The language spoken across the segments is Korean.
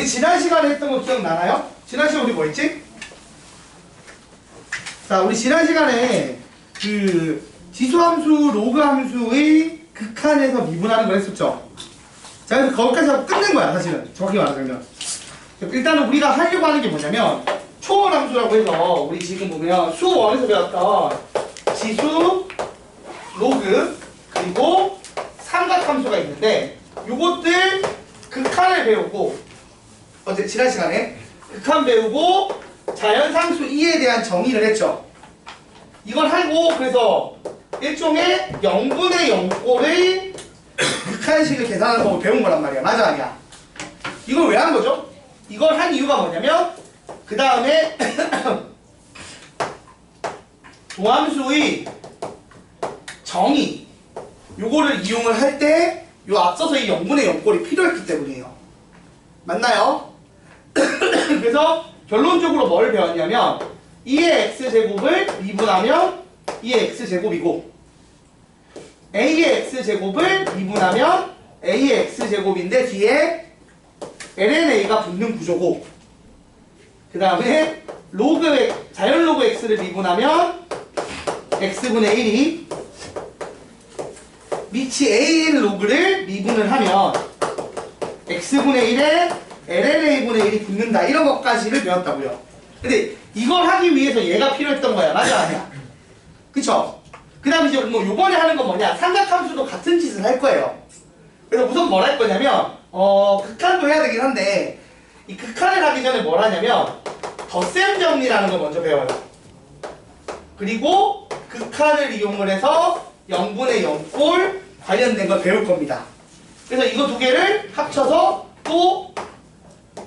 우리 지난 시간에 했던 거 기억나나요? 지난 시간에 우리 뭐 했지? 자, 우리 지난 시간에 그 지수함수, 로그함수의 극한에서 미분하는 걸 했었죠. 자, 그래서 거기까지 하고 끝낸 거야, 사실은. 정확히 말하자면. 일단은 우리가 하려고 하는 게 뭐냐면, 초월함수라고 해서, 우리 지금 보면 수1에서 배웠던 지수, 로그, 그리고 삼각함수가 있는데, 요것들 극한을 배우고, 어제 지난 시간에 극한 배우고, 자연상수 2에 대한 정의를 했죠. 이걸 하고, 그래서 일종의 0분의 0꼴의 극한식을 계산하는 법을 배운 거란 말이야. 맞아, 아니야? 이걸 왜 한 거죠? 이걸 한 이유가 뭐냐면, 그 다음에 도함수의 정의, 요거를 이용을 할 때, 요 앞서서 이 0분의 0꼴이 필요했기 때문이에요. 맞나요? 그래서 결론적으로 뭘 배웠냐면, 2의 x제곱을 미분하면 2의 x제곱이고, a의 x제곱을 미분하면 a의 x제곱인데 뒤에 lna가 붙는 구조고, 그 다음에 자연 로그 x를 미분하면 x분의 1이 밑이 a의 로그를 미분을 하면 x분의 1에 lna분의 1이 붙는다. 이런 것까지를 배웠다고요. 근데 이걸 하기 위해서 얘가 필요했던 거야. 맞아, 아니야? 그쵸? 그 다음에 이제 뭐 요번에 하는 건 뭐냐, 삼각함수도 같은 짓을 할 거예요. 그래서 우선 뭘 할 거냐면 극한도 해야 되긴 한데, 이 극한을 하기 전에 뭘 하냐면 덧셈 정리라는 걸 먼저 배워요. 그리고 극한을 이용을 해서 0분의 0꼴 관련된 걸 배울 겁니다. 그래서 이거 두 개를 합쳐서 또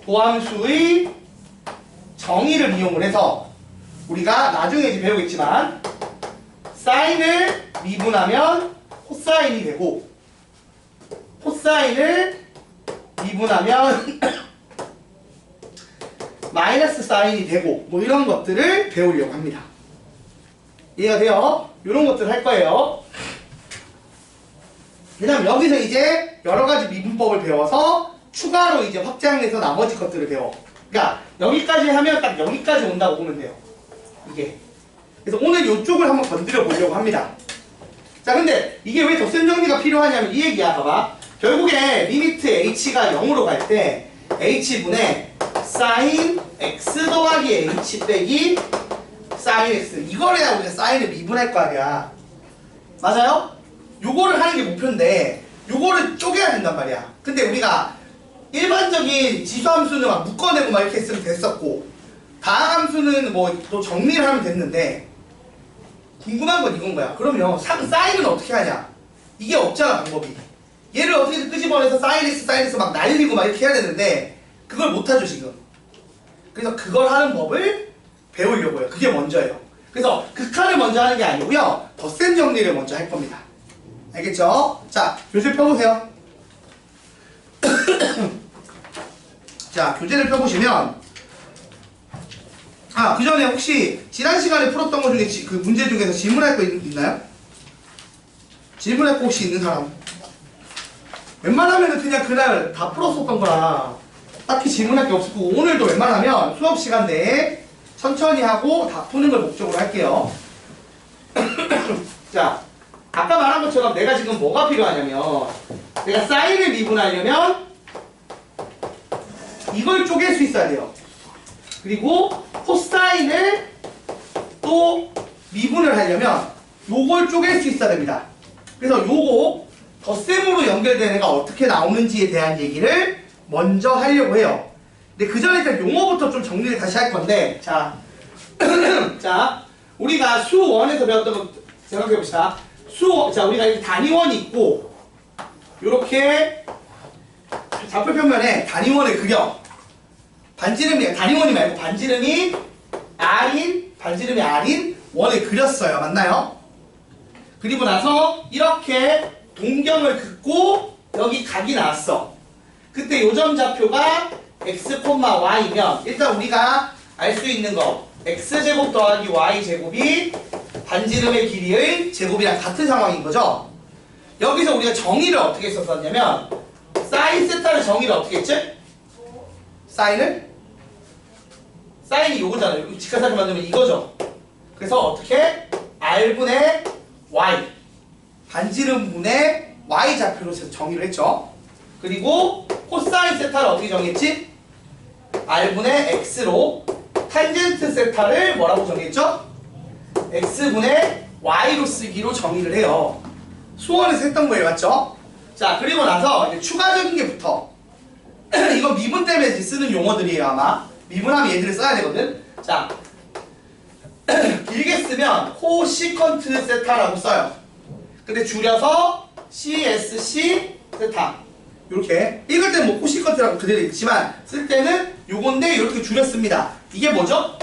도함수의 정의를 이용을 해서, 우리가 나중에 이제 배우겠지만 사인을 미분하면 코사인이 되고, 코사인을 미분하면 마이너스 사인이 되고, 뭐 이런 것들을 배우려고 합니다. 이해가 돼요? 이런 것들 할 거예요. 그 다음 여기서 이제 여러 가지 미분법을 배워서 추가로 이제 확장해서 나머지 것들을 배워. 그러니까 여기까지 하면 딱 여기까지 온다고 보면 돼요. 이게. 그래서 오늘 이쪽을 한번 건드려 보려고 합니다. 자, 근데 이게 왜 덧셈 정리가 필요하냐면 이 얘기야. 봐봐. 결국에 리미트 h가 0으로 갈 때 h분의 sin x 더하기 h 빼기 sin x, 이걸 해야 우리가 사인을 미분할 거 아니야. 맞아요? 요거를 하는 게 목표인데 요거를 쪼개야 된단 말이야. 근데 우리가 일반적인 지수함수는 막 묶어내고 막 이렇게 했으면 됐었고, 다항함수는 뭐 또 정리를 하면 됐는데, 궁금한 건 이건 거야. 그러면 사인은 어떻게 하냐? 이게 없잖아, 방법이. 얘를 어떻게든 끄집어내서 사인 x 막 날리고 막 이렇게 해야 되는데 그걸 못하죠 지금. 그래서 그걸 하는 법을 배우려고요. 그게 먼저예요. 그래서 극한을 먼저 하는 게 아니고요, 덧셈 정리를 먼저 할 겁니다. 알겠죠? 자, 교재 펴보세요. 자, 교재를 펴보시면, 그 전에 혹시 지난 시간에 풀었던 것 중에 그 문제 중에서 질문할 거 있나요? 질문할 거 혹시 있는 사람? 웬만하면은 그냥 그날 다 풀었었던 거라 딱히 질문할 게 없을 거고, 오늘도 웬만하면 수업 시간 내에 천천히 하고 다 푸는 걸 목적으로 할게요. 자, 아까 말한 것처럼 내가 지금 뭐가 필요하냐면, 내가 사인을 미분하려면 이걸 쪼갤 수 있어야 돼요. 그리고 코사인을 또 미분을 하려면 요걸 쪼갤 수 있어야 됩니다. 그래서 요거 덧셈으로 연결된 애가 어떻게 나오는지에 대한 얘기를 먼저 하려고 해요. 근데 그 전에 일단 용어부터 좀 정리를 다시 할 건데, 자, 자, 우리가 수1에서 배웠던 거 생각해 봅시다. 자, 우리가 이렇게 단위원이 있고, 요렇게 좌표평면에 단위원을 그려. 반지름이, 단위원이 말고 반지름이 반지름이 R인 원을 그렸어요. 맞나요? 그리고 나서 이렇게 동경을 긋고 여기 각이 나왔어. 그때 요점 좌표가 x, y면 일단 우리가 알 수 있는 거, x제곱 더하기 y제곱이 반지름의 길이의 제곱이랑 같은 상황인 거죠. 여기서 우리가 정의를 어떻게 썼었냐면, 사인 세타의 정의를 어떻게 했지? 사인이 요거잖아요. 직각삼각형 만들면 이거죠. 그래서 어떻게? R분의 Y 반지름분의 Y 좌표로 정의를 했죠. 그리고 코사인 세타를 어떻게 정의했지? R분의 X로 탄젠트 세타를 뭐라고 정의했죠? X분의 Y로 쓰기로 정의를 해요. 수원에서 했던 거예요. 맞죠? 자, 그리고 나서 이제 추가적인 게 붙어. 이건 미분 때문에 쓰는 용어들이에요. 아마 미분하면 얘들을 써야 되거든. 자, 길게 쓰면 코시컨트 세타라고 써요. 근데 줄여서 CSC 세타. 이렇게 읽을 때는 뭐 코시컨트라고 그대로 읽지만 쓸 때는 요건데 이렇게 줄였습니다. 이게 뭐죠?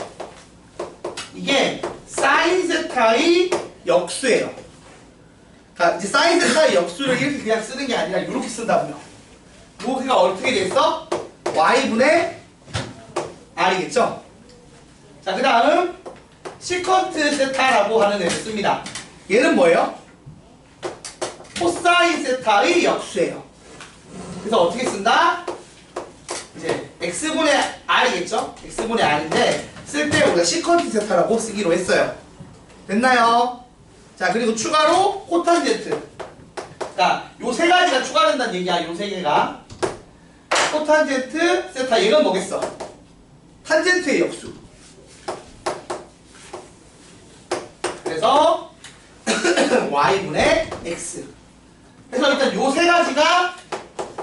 이게 사인 세타의 역수예요. 그러니까 이제 사인 세타의 역수를 이렇게 그냥 쓰는 게 아니라 이렇게 쓴다고요. 요거가 어떻게 됐어? Y분의 R이겠죠? 자, 그 다음 시컨트 세타라고 하는 애를 씁니다. 얘는 뭐예요? 코사인 세타의 역수예요. 그래서 어떻게 쓴다? 이제 X분의 R이겠죠? X분의 R인데 쓸 때 우리가 시컨트 세타라고 쓰기로 했어요. 됐나요? 자, 그리고 추가로 코탄젠트. 그러니까 요 세 가지가 추가된다는 얘기야. 요 세 개가. 코탄젠트 세타. 얘는 뭐겠어? 탄젠트의 역수. 그래서 Y분의 X. 그래서 일단 요 세 가지가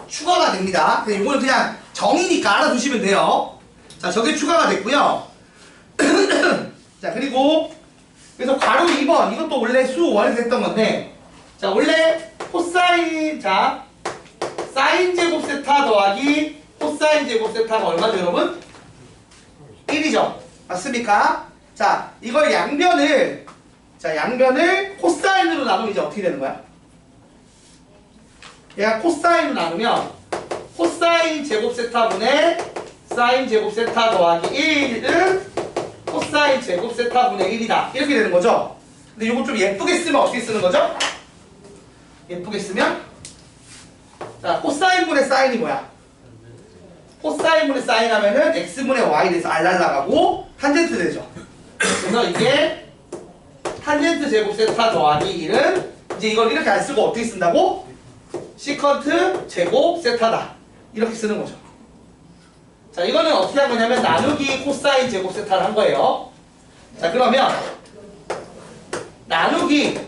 추가가 됩니다. 근데 이거는 그냥 정의니까 알아두시면 돼요. 자, 저게 추가가 됐고요. 자, 그리고 그래서 괄호 2번 이것도 원래 수 1에서 했던 건데, 자, 원래 코사인, 자, 사인 제곱 세타 더하기 코사인 제곱 세타가 얼마죠, 여러분? 1이죠. 맞습니까? 자, 이걸 양변을, 자, 양변을 코사인으로 나누면 이제 어떻게 되는 거야? 얘가 코사인으로 나누면 코사인 제곱 세타분의 사인 제곱 세타 더하기 1은 코사인 제곱 세타분의 1이다. 이렇게 되는 거죠? 근데 이거 좀 예쁘게 쓰면 어떻게 쓰는 거죠? 예쁘게 쓰면, 자, 코사인분의 사인이 뭐야? 코사인분의 사인 하면은 x분의 y 돼서 r 날라가고 탄젠트 되죠. 그래서 이게 탄젠트 제곱 세타 더하기 1은 이제 이걸 이렇게 안 쓰고 어떻게 쓴다고? 시컨트 제곱 세타다. 이렇게 쓰는 거죠. 자, 이거는 어떻게 한 거냐면 나누기 코사인 제곱 세타를 한 거예요. 자, 그러면 나누기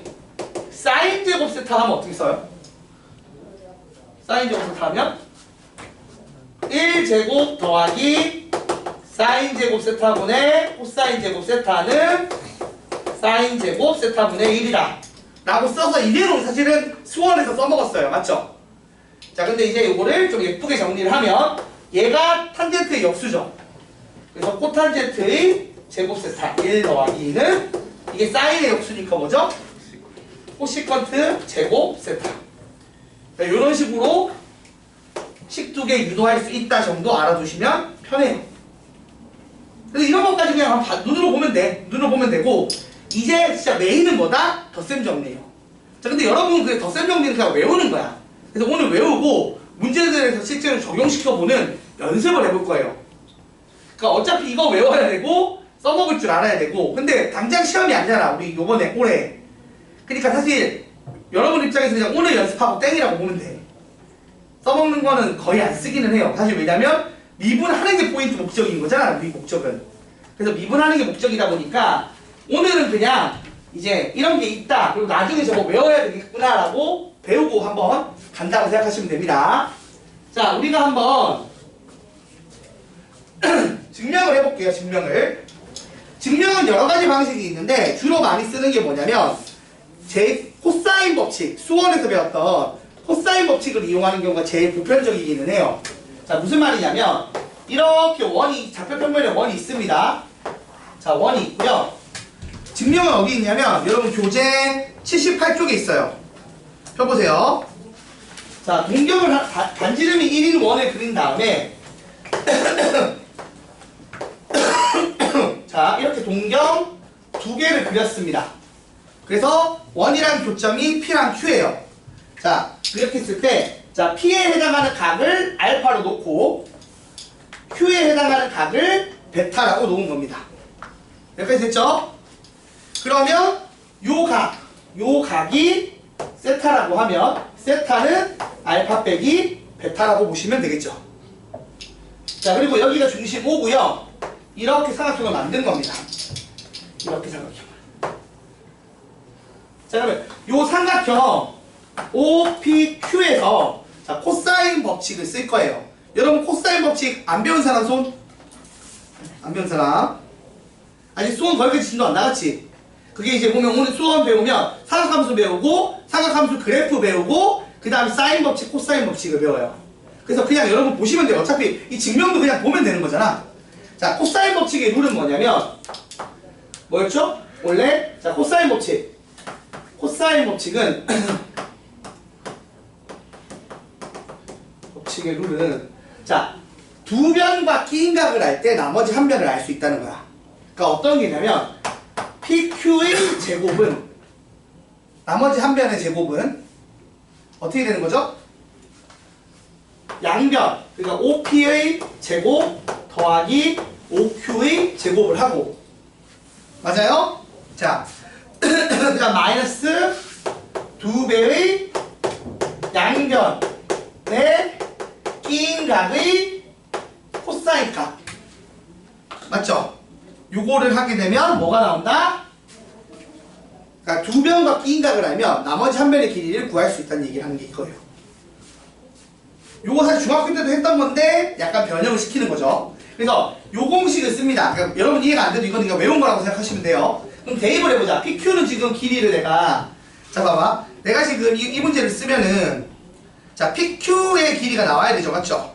사인 제곱 세타 하면 어떻게 써요? 사인 제곱 세타 하면 1제곱 더하기 사인 제곱 세타분의 코사인 제곱 세타는 사인 제곱 세타분의 1이다 라고 써서 이대로 사실은 수원에서 써먹었어요. 맞죠? 자, 근데 이제 이거를 좀 예쁘게 정리를 하면 얘가 탄젠트의 역수죠. 그래서 코탄젠트의 제곱 세타 1 더하기 2는 이게 사인의 역수니까 뭐죠? 코시컨트 제곱 세타. 이런 식으로 식두개 유도할 수 있다 정도 알아두시면 편해요. 그래서 이런 것까지 그냥 눈으로 보면 돼. 눈으로 보면 되고, 이제 진짜 메인은 뭐다? 덧셈 정리예요. 자, 근데 여러분 그 덧셈 정리는 그냥 외우는 거야. 그래서 오늘 외우고 문제들에서 실제로 적용시켜보는 연습을 해볼 거예요. 그러니까 어차피 이거 외워야 되고 써먹을 줄 알아야 되고, 근데 당장 시험이 아니잖아 우리 요번에 올해. 그러니까 사실 여러분 입장에서 그냥 오늘 연습하고 땡이라고 보면 돼. 써먹는 거는 거의 안 쓰기는 해요. 사실 왜냐면 미분하는 게 포인트 목적인 거잖아, 우리 목적은. 그래서 미분하는 게 목적이다 보니까 오늘은 그냥 이제 이런 게 있다, 그리고 나중에 저거 외워야 되겠구나 라고 배우고 한번 간다고 생각하시면 됩니다. 자, 우리가 한번 증명을 해볼게요. 증명은 여러 가지 방식이 있는데 주로 많이 쓰는 게 뭐냐면 제 코사인 법칙, 수원에서 배웠던 코사인 법칙을 이용하는 경우가 제일 보편적이기는 해요. 자, 무슨 말이냐면 이렇게 원이, 좌표평면에 원이 있습니다. 자, 원이 있고요. 증명은 어디 있냐면 여러분 교재 78쪽에 있어요. 펴보세요. 자, 동경을 반지름이 1인 원을 그린 다음에 자, 이렇게 동경 두 개를 그렸습니다. 그래서 원이랑 교점이 P랑 Q예요. 자, 이렇게 했을 때, 자, P에 해당하는 각을 알파로 놓고 Q에 해당하는 각을 베타라고 놓은 겁니다. 여기까지 됐죠? 그러면 요 각이 세타라고 하면 세타는 알파 빼기 베타라고 보시면 되겠죠. 자, 그리고 여기가 중심 O고요. 이렇게 삼각형을 만든 겁니다. 이렇게 삼각형. 자, 그러면 요 삼각형 OPQ에서 자, 코사인 법칙을 쓸 거예요. 여러분 코사인 법칙 안 배운 사람 손? 안 배운 사람? 아직 수원 거기까지 진도 안 나갔지? 그게 이제 보면 오늘 수원 배우면 사각함수 배우고 사각함수 그래프 배우고 그 다음에 사인 법칙, 코사인 법칙을 배워요. 그래서 그냥 여러분 보시면 돼요. 어차피 이 증명도 그냥 보면 되는 거잖아. 자, 코사인 법칙의 룰은 뭐냐면 뭐였죠? 원래 자, 코사인 법칙은 법칙의 룰은 자, 두 변과 끼인 각을 할 때 나머지 한 변을 알 수 있다는 거야. 그러니까 어떤 게냐면 PQ의 제곱은 나머지 한 변의 제곱은 어떻게 되는 거죠? 양변, 그러니까 OP의 제곱 더하기 OQ의 제곱을 하고 맞아요? 자, 그다음 마이너스 2배의 양변의 끼인 각의 코사인 값 맞죠? 요거를 하게 되면 뭐가 나온다? 그러니까 두 변과 끼인 각을 알면 나머지 한 변의 길이를 구할 수 있다는 얘기를 하는 게 이거예요. 요거 사실 중학교 때도 했던 건데 약간 변형을 시키는 거죠. 그래서 요 공식을 씁니다. 그러니까 여러분 이해가 안 돼도 이건 네가 외운 거라고 생각하시면 돼요. 그럼 대입을 해보자. PQ는 지금 길이를 내가 자 봐봐. 내가 지금 이 문제를 쓰면은 자 PQ의 길이가 나와야 되죠. 맞죠?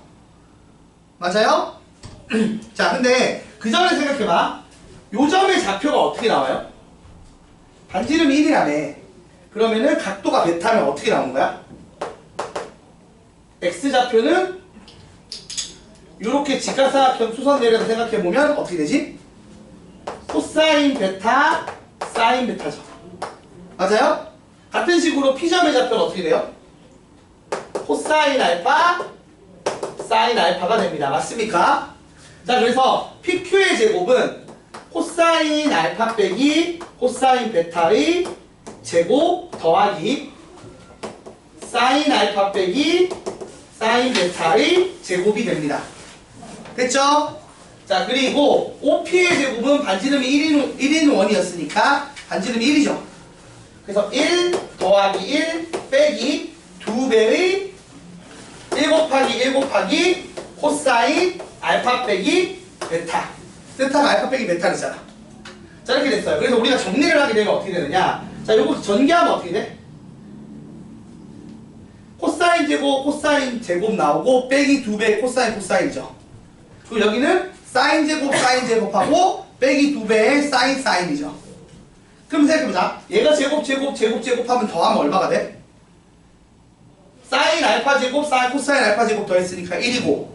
맞아요? 자 근데 그 전에 생각해봐. 요 점의 좌표가 어떻게 나와요? 반지름이 1이라며. 그러면은 각도가 베타면 어떻게 나오는 거야? X좌표는 이렇게 직각삼각형 수선 내려서 생각해보면 어떻게 되지? 코사인 베타, 사인 베타죠. 맞아요? 같은 식으로 P점의 좌표는 어떻게 돼요? 코사인 알파, 사인 알파가 됩니다. 맞습니까? 자, 그래서 PQ의 제곱은 코사인 알파 빼기 코사인 베타의 제곱 더하기 사인 알파 빼기 사인 베타의 제곱이 됩니다. 됐죠? 자, 그리고 OP의 제곱은 반지름이 1인 원이었으니까 반지름이 1이죠. 그래서 1 더하기 1 빼기 2배의 1 곱하기 1 곱하기 코사인 알파 빼기 베타. 세타가 알파 빼기 베타잖아. 자, 이렇게 됐어요. 그래서 우리가 정리를 하게 되면 어떻게 되느냐. 자, 요거 전개하면 어떻게 돼? 코사인 제곱 나오고 빼기 2배 코사인이죠. 그리고 여기는 사인 제곱하고 빼기 2배의 사인이죠. 그럼 생각해보자. 얘가 제곱하면 더하면 얼마가 돼? 사인 알파 제곱, 코사인 알파 제곱 더했으니까 1이고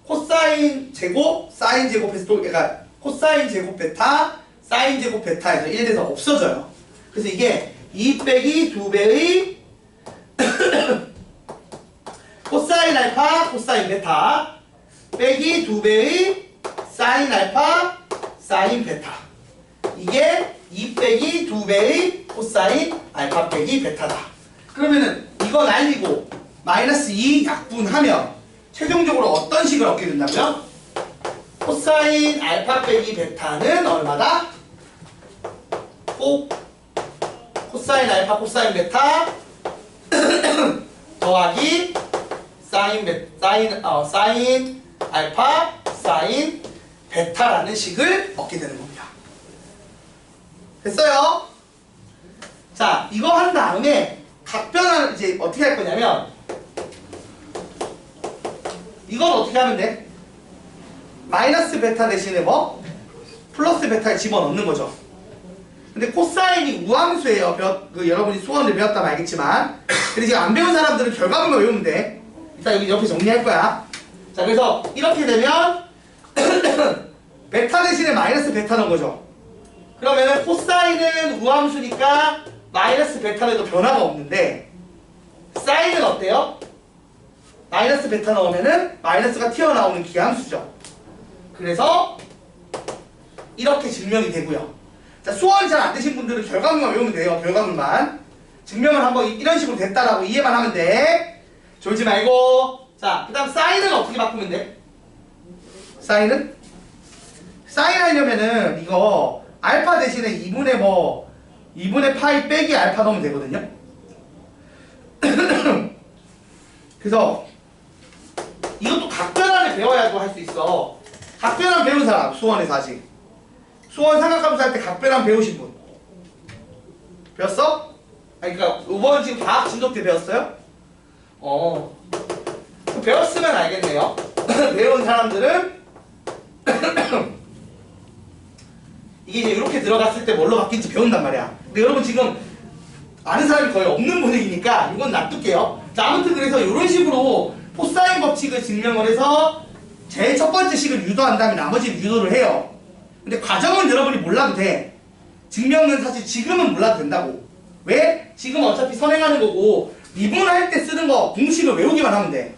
코사인 제곱, 사인 제곱해서 또 그러니까 코사인 제곱 베타, 사인 제곱 베타에서 1 돼서 없어져요. 그래서 이게 2 빼기 2배의 코사인 알파, 코사인 베타 빼기 2배의 사인 알파, 사인 베타. 이게 2 빼기 2배의 코사인 알파 빼기 베타다. 그러면은 이거 날리고 마이너스 2 약분하면 최종적으로 어떤 식을 얻게 된다고요? 코사인 알파 빼기 베타는 얼마다? 코사인 알파, 코사인 베타 더하기 사인 알파, 사인 베타라는 식을 얻게 되는 겁니다. 됐어요? 자, 이거 한 다음에 각변을 이제 어떻게 할 거냐면 이건 어떻게 하면 돼? 마이너스 베타 대신에 뭐? 플러스 베타를 집어넣는 거죠. 근데 코사인이 우함수예요. 여러분이 수원을 배웠다면 알겠지만. 근데 지금 안 배운 사람들은 결과물만 외우면 돼. 일단 여기 옆에 정리할 거야. 자, 그래서 이렇게 되면 베타 대신에 마이너스 베타 넣은 거죠. 그러면은 코사인은 우함수니까 마이너스 베타는 또 변화가 없는데 사인은 어때요? 마이너스 베타 넣으면은 마이너스가 튀어나오는 기함수죠. 그래서 이렇게 증명이 되고요. 자, 수원이 잘 안 되신 분들은 결과물만 외우면 돼요. 결과물만. 증명을 한번 이런 식으로 됐다라고 이해만 하면 돼. 졸지 말고. 자, 그 다음 사인은 어떻게 바꾸면 돼? 사인은? 사인 하려면은 이거 알파 대신에 2분의 파이 빼기 알파 넣으면 되거든요. 그래서 이것도 각변환을 배워야지 할 수 있어. 각변환 배운 사람, 수원에서 아직. 수원 삼각함수 할 때 각변환 배우신 분. 배웠어? 아니, 그니까, 이번 지금 과학 진도 때 배웠어요? 배웠으면 알겠네요. 배운 사람들은 이게 이제 이렇게 들어갔을 때 뭘로 바뀐지 배운단 말이야. 근데 여러분 지금 아는 사람이 거의 없는 분위기니까 이건 놔둘게요. 자, 아무튼 그래서 이런 식으로 코사인 법칙을 증명을 해서 제일 첫 번째 식을 유도한 다음에 나머지를 유도를 해요. 근데 과정은 여러분이 몰라도 돼. 증명은 사실 지금은 몰라도 된다고. 왜? 지금 어차피 선행하는 거고 미분할 때 쓰는 거 공식을 외우기만 하면 돼.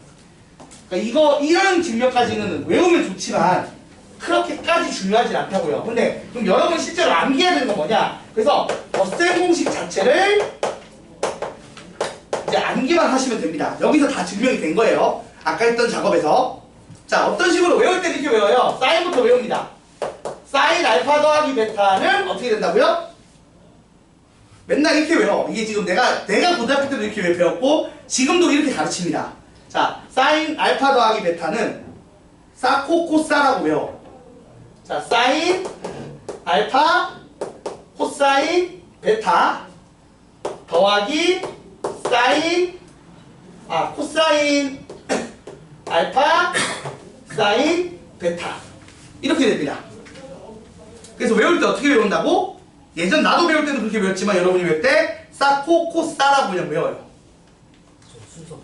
그러니까 이런 증명까지는 외우면 좋지만 그렇게까지 중요하진 않다고요. 근데 그럼 여러분 실제로 암기해야 되는 건 뭐냐? 그래서 덧셈 공식 자체를 이제 암기만 하시면 됩니다. 여기서 다 증명이 된 거예요. 아까 했던 작업에서. 자, 어떤 식으로 외울 때 이렇게 외워요? 사인부터 외웁니다. 사인 알파 더하기 베타는 어떻게 된다고요? 맨날 이렇게 외워. 이게 지금 내가 고등학교 때도 이렇게 배웠고 지금도 이렇게 가르칩니다. 자, 사인 알파 더하기 베타는 사코코사라고 외워. 자, 사인 알파 코사인 베타 더하기 코사인 알파 사인 베타 이렇게 됩니다. 그래서 외울 때 어떻게 외운다고? 예전 나도 배울 때도 그렇게 외웠지만 여러분이 외울 때 사코코사라고 그냥 외워요. 순서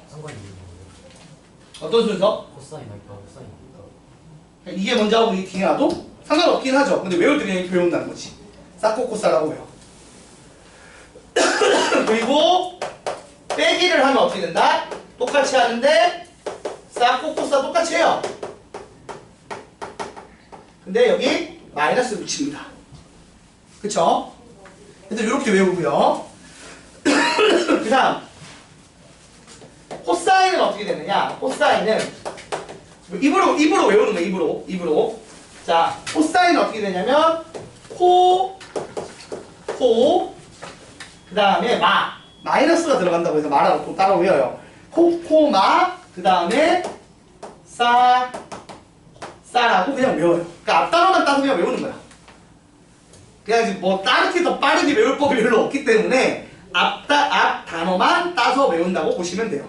상관이 있는 거예요? 어떤 순서? 코사인 알파 코사인 베타. 이게 먼저 하고 이 뒤에 놔도 상관없긴 하죠. 근데 외울 때 그냥 이렇게 외운다는 거지. 사코코사라고 외워. 그리고 빼기를 하면 어떻게 된다? 똑같이 하는데 사코코사 똑같이 해요. 근데 여기 마이너스 붙입니다. 그쵸? 그래서 이렇게 외우고요. 그 다음 코사인은 어떻게 되느냐? 코사인은 입으로 외우는 거예요. 입으로. 자, 코사인은 어떻게 되냐면 그 다음에 마이너스가 들어간다고 해서 마라고 또 따로 외워요. 코마 그 다음에 싸라고 그냥 외워요. 그러니까 앞 단어만 따서 그냥 외우는 거야. 그냥 뭐 다르게 더 빠르게 외울 법이 별로 없기 때문에 앞 단어만 따서 외운다고 보시면 돼요.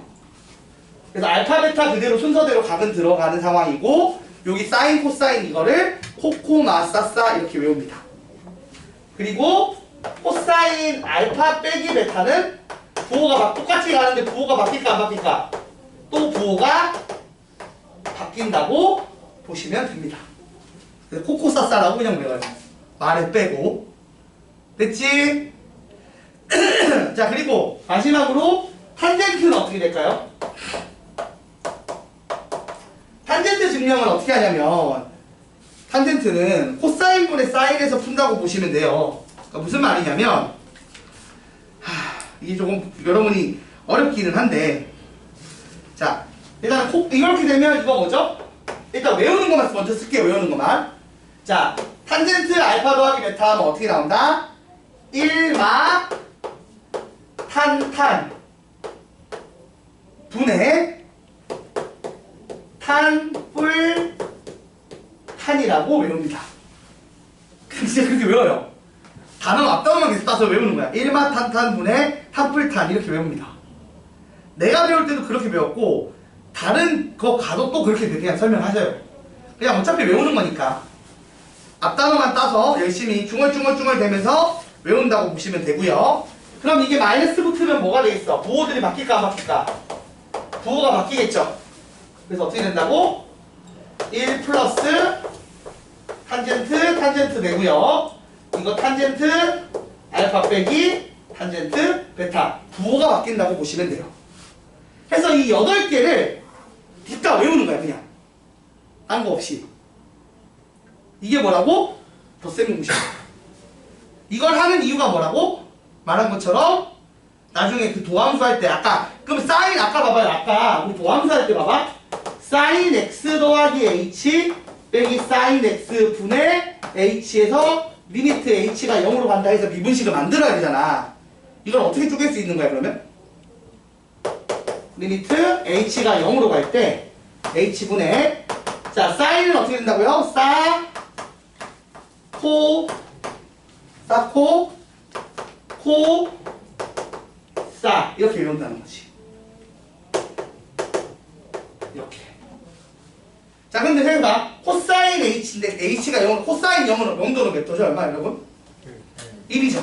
그래서 알파 베타 그대로 순서대로 각은 들어가는 상황이고 여기 사인 코사인 이거를 코코마 싸싸 이렇게 외웁니다. 그리고 코사인 알파 빼기 베타는 부호가 똑같이 가는데 부호가 바뀔까 안 바뀔까? 또 부호가 바뀐다고 보시면 됩니다. 그래서 코코싸싸라고 그냥 외워요. 말을 빼고. 됐지? 자, 그리고 마지막으로 탄젠트는 어떻게 될까요? 탄젠트 증명은 어떻게 하냐면 탄젠트는 코사인분의 사인에서 푼다고 보시면 돼요. 그러니까 무슨 말이냐면 이게 조금 여러분이 어렵기는 한데 자, 일단 이렇게 되면 이거 뭐죠? 일단 외우는 것만 먼저 쓸게요. 외우는 것만. 자, 탄젠트 알파 더하기 베타 하면 어떻게 나온다? 1마 탄 분의 탄뿔 탄이라고 외웁니다. 진짜 그렇게 외워요. 단어 앞단어만 계속 따서 외우는 거야. 1마 탄 분의 탄뿔 탄 이렇게 외웁니다. 내가 배울 때도 그렇게 배웠고 다른 거 가도 또 그렇게 그냥 설명하셔요. 그냥 어차피 외우는 거니까 앞단어만 따서 열심히 중얼중얼 대면서 외운다고 보시면 되고요. 그럼 이게 마이너스 붙으면 뭐가 되겠어? 부호들이 바뀔까 안 바뀔까? 부호가 바뀌겠죠. 그래서 어떻게 된다고? 1 플러스 탄젠트 되고요. 이거 탄젠트 알파 빼기 탄젠트 베타 부호가 바뀐다고 보시면 돼요. 해서 이 8개를 뒷다 외우는 거야 그냥. 딴 거 없이. 이게 뭐라고? 덧셈 공식. 이걸 하는 이유가 뭐라고? 말한 것처럼 나중에 그 도함수 할 때 아까 그럼 사인 아까 봐봐요. 아까 우리 도함수 할 때 봐봐. 사인 x 더하기 h 빼기 사인 x 분의 h에서 리미트 h가 0으로 간다 해서 미분식을 만들어야 되잖아. 이걸 어떻게 쪼갤 수 있는 거야 그러면? 리미트 h가 0으로 갈 때 h분의 자 사인은 어떻게 된다고요? 사 이렇게 외운다는 거지. 이렇게. 자 근데 생각해봐. 코사인 h인데 h가 0으로 코사인 0으로 명도는 몇 도죠? 얼마 여러분? 1이죠.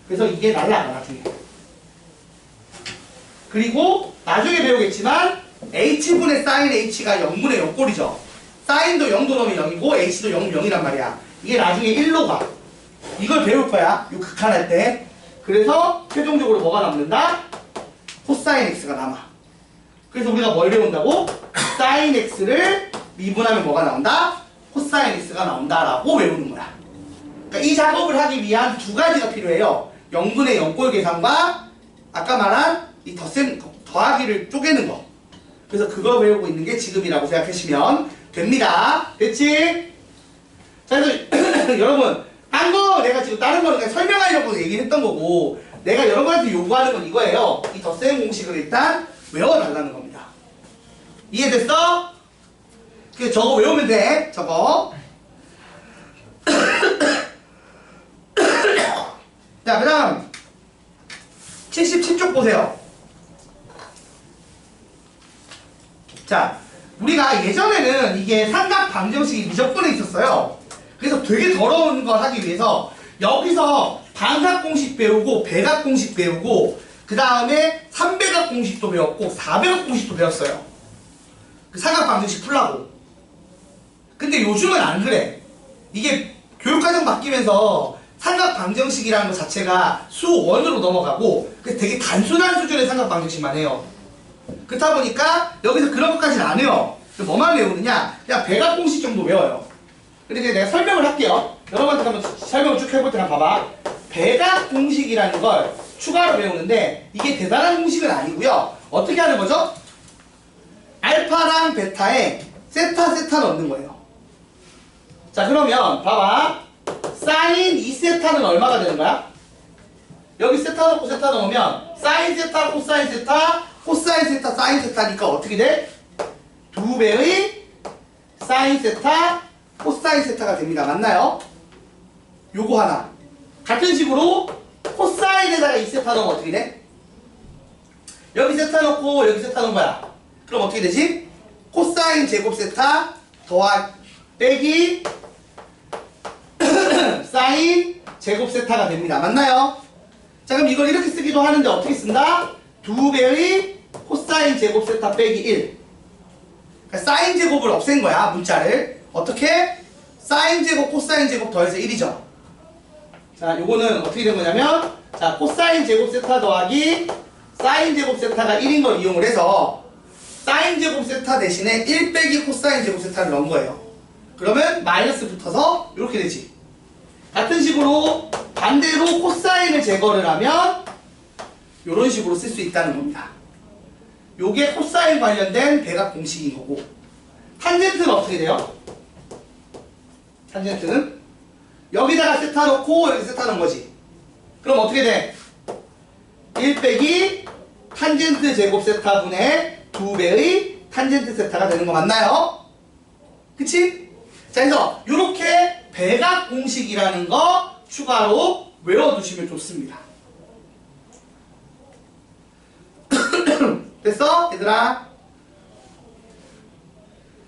그래서 이게 날라가 나중에. 그리고 나중에 배우겠지만 h분의 사인 h가 0분의 0꼴이죠. 사인도 0도 넣으면 0이고 h도 0, 0이란 말이야. 이게 나중에 1로 가. 이걸 배울 거야. 이 극한할 때. 그래서 최종적으로 뭐가 남는다? 코사인 x가 남아. 그래서 우리가 뭘 배운다고? 사인 x를 미분하면 뭐가 나온다? 코사인 x가 나온다라고 외우는 거야. 그러니까 이 작업을 하기 위한 두 가지가 필요해요. 0분의 0꼴 계산과 아까 말한 이 덧셈 더하기를 쪼개는 거. 그래서 그거 배우고 있는 게 지금이라고 생각하시면 됩니다. 됐지? 자, 그래서 여러분 딴 거 내가 지금 다른 거는 그냥 설명하려고 얘기했던 거고 내가 여러분한테 요구하는 건 이거예요. 이 덧셈 공식을 일단 외워달라는 겁니다. 이해됐어? 그 저거 외우면 돼. 저거. 자, 그 다음 77쪽 보세요. 자, 우리가 예전에는 이게 삼각 방정식이 미적분에 있었어요. 그래서 되게 더러운 걸 하기 위해서 여기서 반각 공식 배우고 배각 공식 배우고 그 다음에 3배각 공식도 배웠고 4배각 공식도 배웠어요. 그 삼각 방정식 풀라고. 근데 요즘은 안 그래. 이게 교육과정 바뀌면서 삼각 방정식이라는 것 자체가 수1으로 넘어가고 되게 단순한 수준의 삼각 방정식만 해요. 그렇다 보니까 여기서 그런 것까지는 안 해요. 뭐만 외우느냐? 그냥 배각 공식 정도 외워요. 근데 이제 내가 설명을 할게요. 여러분한테 한번 설명을 쭉 해볼 테니까 봐봐. 배각 공식이라는 걸 추가로 배우는데 이게 대단한 공식은 아니고요. 어떻게 하는 거죠? 알파랑 베타에 세타 넣는 거예요. 자 그러면 봐봐. 사인 2세타는 얼마가 되는 거야? 여기 세타 넣고 세타 넣으면 사인 세타, 코사인 세타, 코사인 세타, 사인 세타니까 어떻게 돼? 2배의 사인 세타, 코사인 세타가 됩니다. 맞나요? 요거 하나. 같은 식으로 코사인에다가 2세타 넣으면 어떻게 돼? 여기 세타 넣고 여기 세타 넣은 거야. 그럼 어떻게 되지? 코사인 제곱 세타 빼기 사인 제곱 세타가 됩니다. 맞나요? 자 그럼 이걸 이렇게 쓰기도 하는데 어떻게 쓴다? 2배의 코사인 제곱 세타 빼기 1. 그러니까 사인 제곱을 없앤 거야. 문자를. 어떻게? 사인 제곱 코사인 제곱 더해서 1이죠. 자 요거는 어떻게 된 거냐면 자 코사인 제곱 세타 더하기 사인 제곱 세타가 1인 걸 이용을 해서 사인 제곱 세타 대신에 1 빼기 코사인 제곱 세타를 넣은 거예요. 그러면 마이너스 붙어서 이렇게 되지. 같은 식으로 반대로 코사인을 제거를 하면 이런 식으로 쓸 수 있다는 겁니다. 요게 코사인 관련된 배각 공식인 거고 탄젠트는 어떻게 돼요? 탄젠트는 여기다가 세타 넣고 여기 세타 넣은 거지. 그럼 어떻게 돼? 1 빼기 탄젠트 제곱 세타분의 2배의 탄젠트 세타가 되는 거 맞나요? 그치? 자 그래서 요렇게 배각 공식이라는 거 추가로 외워두시면 좋습니다. 됐어? 얘들아?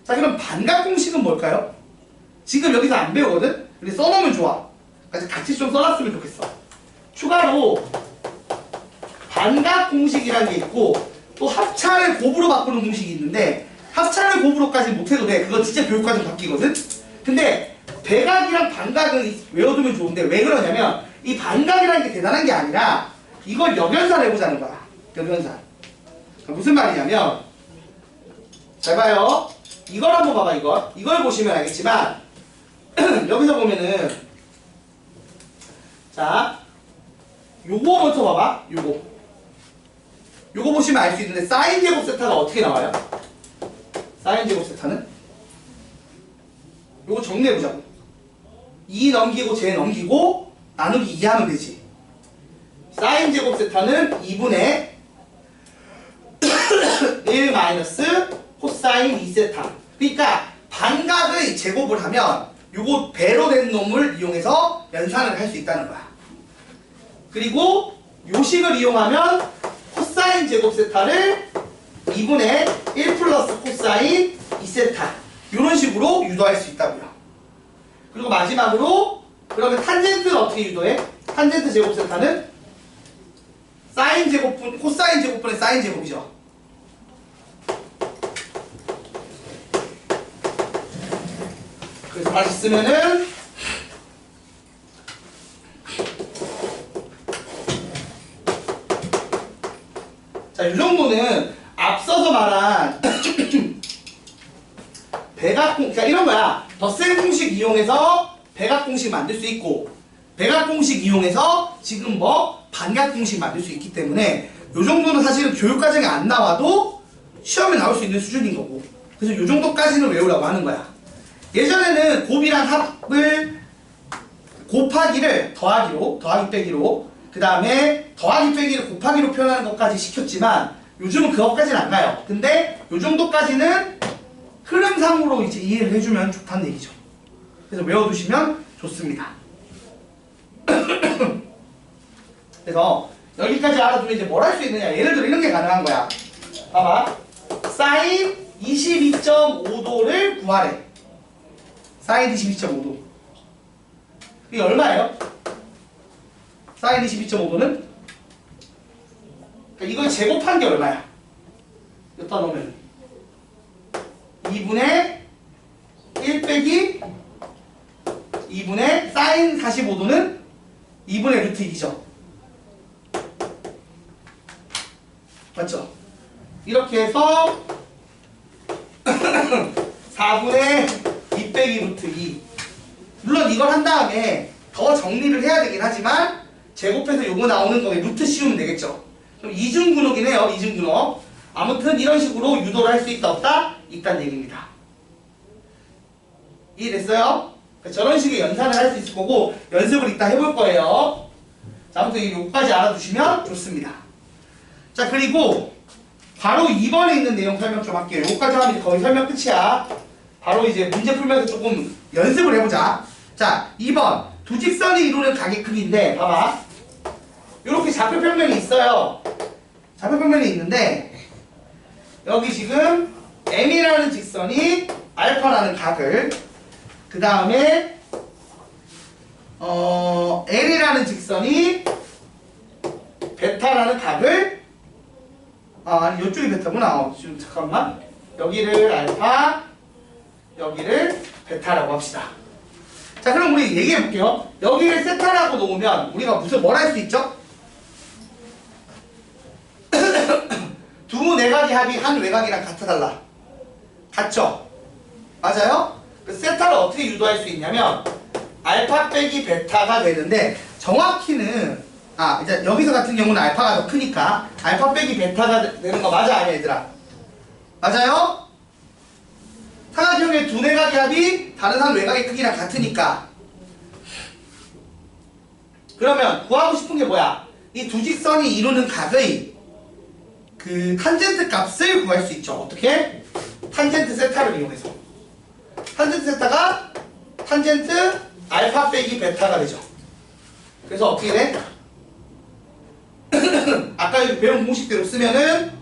자 그럼 반각 공식은 뭘까요? 지금 여기서 안 배우거든? 근데 써놓으면 좋아. 그래서 같이 좀 써놨으면 좋겠어. 추가로 반각 공식이라는 게 있고 또 합차를 곱으로 바꾸는 공식이 있는데 합차를 곱으로까지 못해도 돼. 그거 진짜 교육과정 바뀌거든? 근데 배각이랑 반각은 외워두면 좋은데 왜 그러냐면 이 반각이라는 게 대단한 게 아니라 이걸 역연산 해보자는 거야. 역연산. 무슨 말이냐면 잘 봐요. 이걸 한번 봐봐. 이걸 보시면 알겠지만 여기서 보면은 자 요거부터 봐봐. 요거 보시면 알 수 있는데 사인 제곱 세타가 어떻게 나와요? 사인 제곱 세타는 요거 정리해보자고. 2 넘기고 제 넘기고 나누기 2 하면 되지. 사인 제곱 세타는 2분의 1 마이너스 코사인 2세타. 그러니까 반각의 제곱을 하면 요거 배로 된 놈을 이용해서 연산을 할 수 있다는 거야. 그리고 요식을 이용하면 코사인 제곱 세타를 2분의 1 플러스 코사인 2세타 이런 식으로 유도할 수 있다고요. 그리고 마지막으로 그러면 탄젠트는 어떻게 유도해? 탄젠트 제곱 세타는 사인 제곱분 코사인 제곱분의 사인 제곱이죠. 그래서 다시 쓰면은 자, 이 정도는 앞서서 말한 백악공, 그러니까 이런 거야. 덧셈 공식 이용해서 백악 공식 만들 수 있고, 백악 공식 이용해서 지금 뭐 반각 공식 만들 수 있기 때문에 이 정도는 사실은 교육 과정에 안 나와도 시험에 나올 수 있는 수준인 거고. 그래서 이 정도까지는 외우라고 하는 거야. 예전에는 곱이랑 합을 곱하기를 더하기로, 더하기 빼기로, 그 다음에 더하기 빼기를 곱하기로 표현하는 것까지 시켰지만 요즘은 그것까지는 안 가요. 근데 요 정도까지는 흐름상으로 이제 이해를 해주면 좋다는 얘기죠. 그래서 외워두시면 좋습니다. 그래서 여기까지 알아두면 이제 뭘 할 수 있느냐. 예를 들어 이런 게 가능한 거야. 봐봐. 사인 22.5도를 구하래. 사인 22.5도. 이게 얼마예요? 사인 22.5도는? 그러니까 이걸 제곱한 게 얼마야? 여기다 넣으면 2분의 1 빼기 2분의 사인 45도는 2분의 루트 2죠. 맞죠? 이렇게 해서 4분의 2 빼기 루트 2. 물론 이걸 한 다음에 더 정리를 해야 되긴 하지만 제곱해서 요거 나오는 거에 루트 씌우면 되겠죠. 그럼 이중근호긴 해요. 이중근호. 아무튼 이런 식으로 유도를 할 수 있다 없다? 있다는 얘기입니다. 이해됐어요? 저런 식의 연산을 할 수 있을 거고 연습을 이따 해볼 거예요. 자, 아무튼 요까지 알아두시면 좋습니다. 자, 그리고 바로 2번에 있는 내용 설명 좀 할게요. 요까지 하면 이제 거의 설명 끝이야. 바로 이제 문제 풀면서 조금 연습을 해보자. 자, 2번 두 직선이 이루는 각의 크기인데 봐봐. 요렇게 좌표평면이 있어요. 좌표평면이 있는데 여기 지금 M이라는 직선이 알파라는 각을, 그 다음에 L이라는 직선이 베타라는 각을, 아니 이쪽이 베타구나. 지금 잠깐만. 여기를 알파, 여기를 베타라고 합시다. 자, 그럼 우리 얘기해 볼게요. 여기를 세타라고 놓으면 우리가 뭘 할 수 있죠? 두 내각의 합이 한 외곽이랑 같아달라. 같죠? 맞아요? 그 세타를 어떻게 유도할 수 있냐면 알파 빼기 베타가 되는데 정확히는 이제 여기서 같은 경우는 알파가 더 크니까 알파 빼기 베타가 되는 거 맞아 아니야 얘들아? 맞아요? 삼각형의 두 내각의 합이 다른 한 외곽의 크기랑 같으니까. 그러면 구하고 싶은 게 뭐야? 이 두 직선이 이루는 각의 그 탄젠트 값을 구할 수 있죠. 어떻게? 탄젠트 세타를 이용해서. 탄젠트 세타가 탄젠트 알파 빼기 베타가 되죠. 그래서 어떻게 돼? 아까 여기 배운 공식대로 쓰면은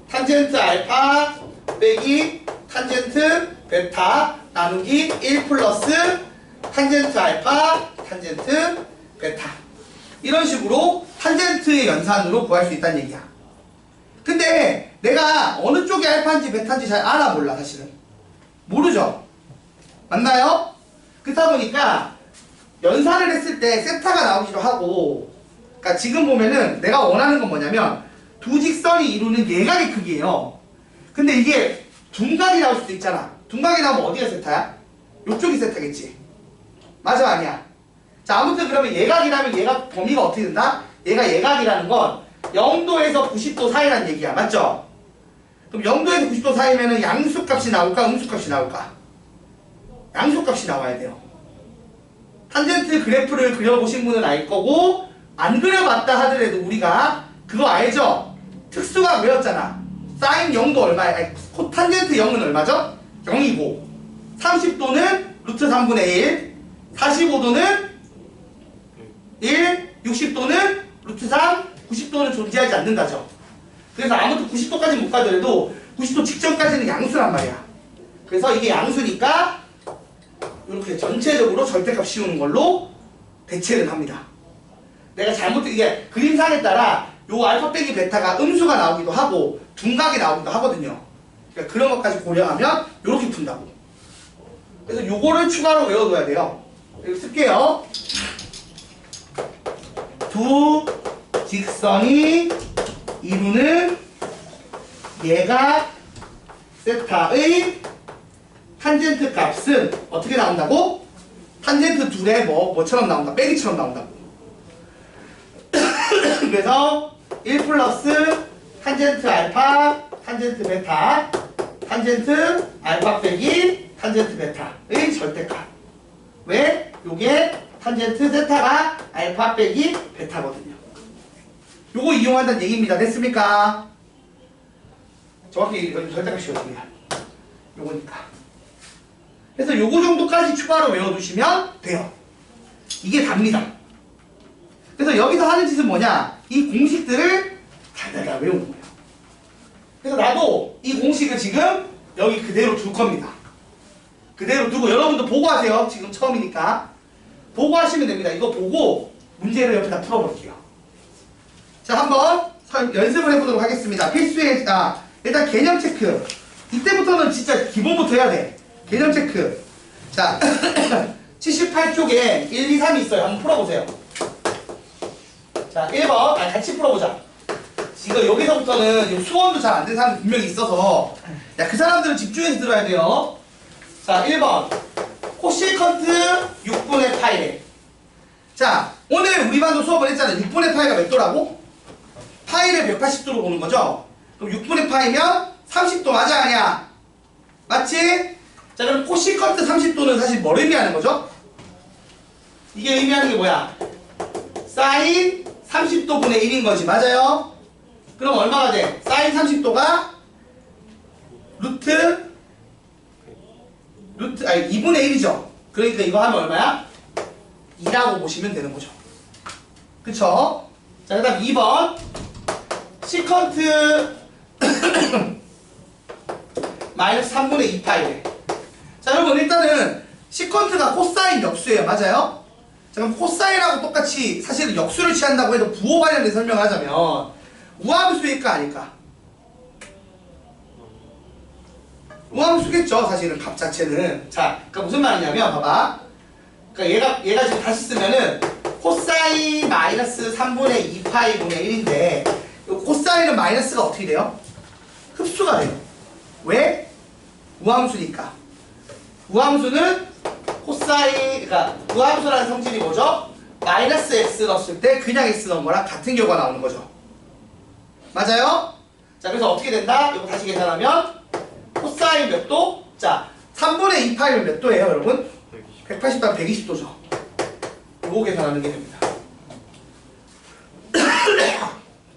탄젠트 알파 빼기 탄젠트 베타 나누기 1 플러스 탄젠트 알파 탄젠트 베타, 이런 식으로 탄젠트의 연산으로 구할 수 있다는 얘기야. 근데 내가 어느 쪽이 알파인지 베타인지 잘 알아 몰라. 사실은 모르죠. 맞나요? 그렇다 보니까 연산을 했을 때 세타가 나오기도 하고, 그러니까 지금 보면은 내가 원하는 건 뭐냐면 두 직선이 이루는 예각의 크기예요. 근데 이게 둔각이 나올 수도 있잖아. 둔각이 나오면 어디가 세타야? 요쪽이 세타겠지. 맞아 아니야? 자 아무튼 그러면 예각이라면 예각 범위가 어떻게 된다? 얘가 예각이라는 건 0도에서 90도 사이라는 얘기야. 맞죠? 그럼 0도에서 90도 사이면은 양수값이 나올까? 음수값이 나올까? 양수값이 나와야 돼요. 탄젠트 그래프를 그려보신 분은 알 거고 안 그려봤다 하더라도 우리가 그거 알죠? 특수가 외웠잖아. 사인 0도 얼마야? 아니, 코탄젠트 0은 얼마죠? 0이고 30도는 루트 3분의 1 45도는 1 60도는 루트 3 90도는 존재하지 않는다죠. 그래서 아무튼 90도까지 못 가더라도 90도 직전까지는 양수란 말이야. 그래서 이게 양수니까 이렇게 전체적으로 절대값 씌우는 걸로 대체를 합니다. 내가 이게 그림상에 따라 요 알파 빼기 베타가 음수가 나오기도 하고 둔각이 나오기도 하거든요. 그러니까 그런 것까지 고려하면 이렇게 푼다고. 그래서 요거를 추가로 외워둬야 돼요. 여기 쓸게요. 두 직선이 이루는 예각 세타의 탄젠트 값은 어떻게 나온다고? 탄젠트 둘의 뭐처럼 나온다? 빼기처럼 나온다고. 그래서 1 플러스 탄젠트 알파, 탄젠트 베타, 탄젠트 알파 빼기 탄젠트 베타의 절대값. 왜? 요게 탄젠트 세타가 알파 빼기 베타거든요. 요거 이용한다는 얘기입니다. 됐습니까? 정확히 절대값이 어떻게 요거니까. 그래서 요거 정도까지 추가로 외워두시면 돼요. 이게 답니다. 그래서 여기서 하는 짓은 뭐냐? 이 공식들을 달달달 외우는 거예요. 그래서 나도 이 공식을 지금 여기 그대로 둘 겁니다. 그대로 두고 여러분도 보고 하세요. 지금 처음이니까. 보고 하시면 됩니다. 이거 보고 문제를 옆에다 풀어볼게요. 자, 한번 연습을 해보도록 하겠습니다. 필수의, 일단 개념 체크. 이때부터는 진짜 기본부터 해야 돼. 개념 체크. 자, 78쪽에 1, 2, 3이 있어요. 한번 풀어보세요. 자, 1번. 같이 풀어보자. 이거 여기서부터는 수원도 잘 안 된 사람이 분명히 있어서 야, 그 사람들은 집중해서 들어야 돼요. 자, 1번. 코시컨트 6분의 파이래. 자, 오늘 우리 반도 수업을 했잖아요. 6분의 파이가 몇 도라고? 파이를 180도로 보는 거죠? 그럼 6분의 파이면 30도 맞아, 아니야? 맞지? 자, 그럼 코시컨트 30도는 사실 뭘 의미하는 거죠? 이게 의미하는 게 뭐야? 사인 30도 분의 1인 거지. 맞아요? 그럼 얼마가 돼? 사인 30도가 루트 2분의 1이죠. 그러니까 이거 하면 얼마야? 2라고 보시면 되는 거죠. 그쵸? 자, 그 다음 2번. 시컨트 마이너스 3분의 2파이래. 자, 여러분 일단은 시컨트가 코사인 역수예요. 맞아요? 자, 그럼 코사인하고 똑같이 사실은 역수를 취한다고 해도 부호 관련된 설명을 하자면 우함수일까 아닐까? 우함수겠죠. 사실은 값 자체는. 자, 그러니까 무슨 말이냐면 봐봐. 그러니까 얘가 지금 다시 쓰면은 코사인 마이너스 3분의 2파이 분의 1인데 코사인은 마이너스가 어떻게 돼요? 흡수가 돼요. 왜? 우함수니까. 우함수는 코사인, 그러니까 우함수라는 성질이 뭐죠? 마이너스 x 넣었을 때 그냥 x 넣은 거랑 같은 결과가 나오는 거죠. 맞아요? 자, 그래서 어떻게 된다? 이거 다시 계산하면 코사인 몇 도? 자, 3분의 2파이면 몇 도예요, 여러분? 180도 120도죠. 요거 계산하는 게 됩니다.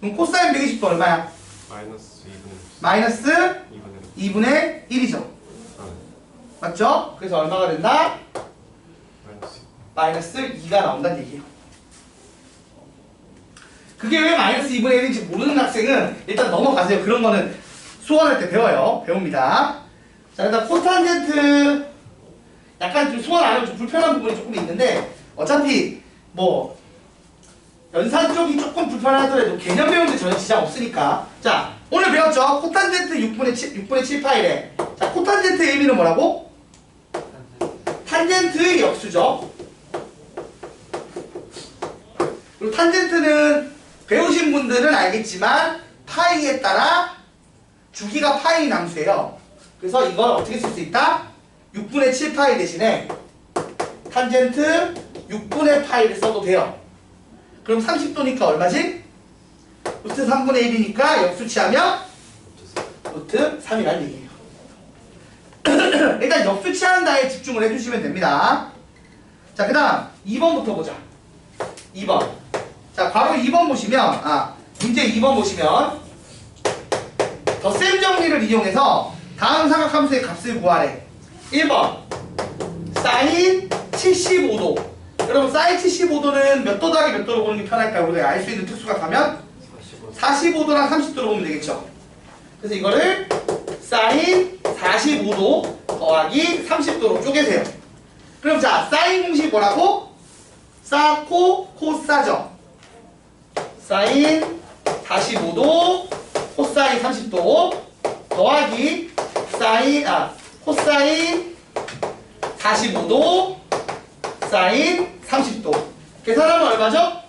그럼 코사인 120도 얼마야? 마이너스 2분의 1이죠. 맞죠? 그래서 얼마가 된다? 마이너스 2가 나온다는 얘기예요. 그게 왜 마이너스 2분의 1인지 모르는 학생은 일단 넘어가세요. 그런 거는 수원할 때 배워요. 배웁니다. 자, 일단 코탄젠트 약간 좀 수원 안 하면 좀 불편한 부분이 조금 있는데 어차피 뭐 연산 쪽이 조금 불편하더라도 개념 배우는데 전혀 지장 없으니까. 자, 오늘 배웠죠? 코탄젠트 6분의 7파이래. 자, 코탄젠트의 의미는 뭐라고? 탄젠트의 역수죠. 그리고 탄젠트는 배우신 분들은 알겠지만 파이에 따라 주기가 파이 남수예요. 그래서 이걸 어떻게 쓸 수 있다? 6분의 7 파이 대신에 탄젠트 6분의 파이를 써도 돼요. 그럼 30도니까 얼마지? 루트 3분의 1이니까 역수치하면 루트 3이라는 얘기예요. 일단 역수치하는 다에 집중을 해주시면 됩니다. 자, 그 다음 2번부터 보자. 2번. 자, 바로 2번 보시면, 문제 2번 보시면 덧셈 정리를 이용해서 다음 삼각함수의 값을 구하래. 1번 사인 75도. 여러분 사인 75도는 몇 도 더하기 몇 도로 보는 게 편할까요? 우리가 알 수 있는 특수가 가면 45도랑 30도로 보면 되겠죠. 그래서 이거를 사인 45도 더하기 30도로 쪼개세요. 그럼 자, 사인 공식 뭐라고? 사코 코사죠. 사인 45도 코사인 30도 더하기 코사인 45도 사인 30도. 계산하면 얼마죠?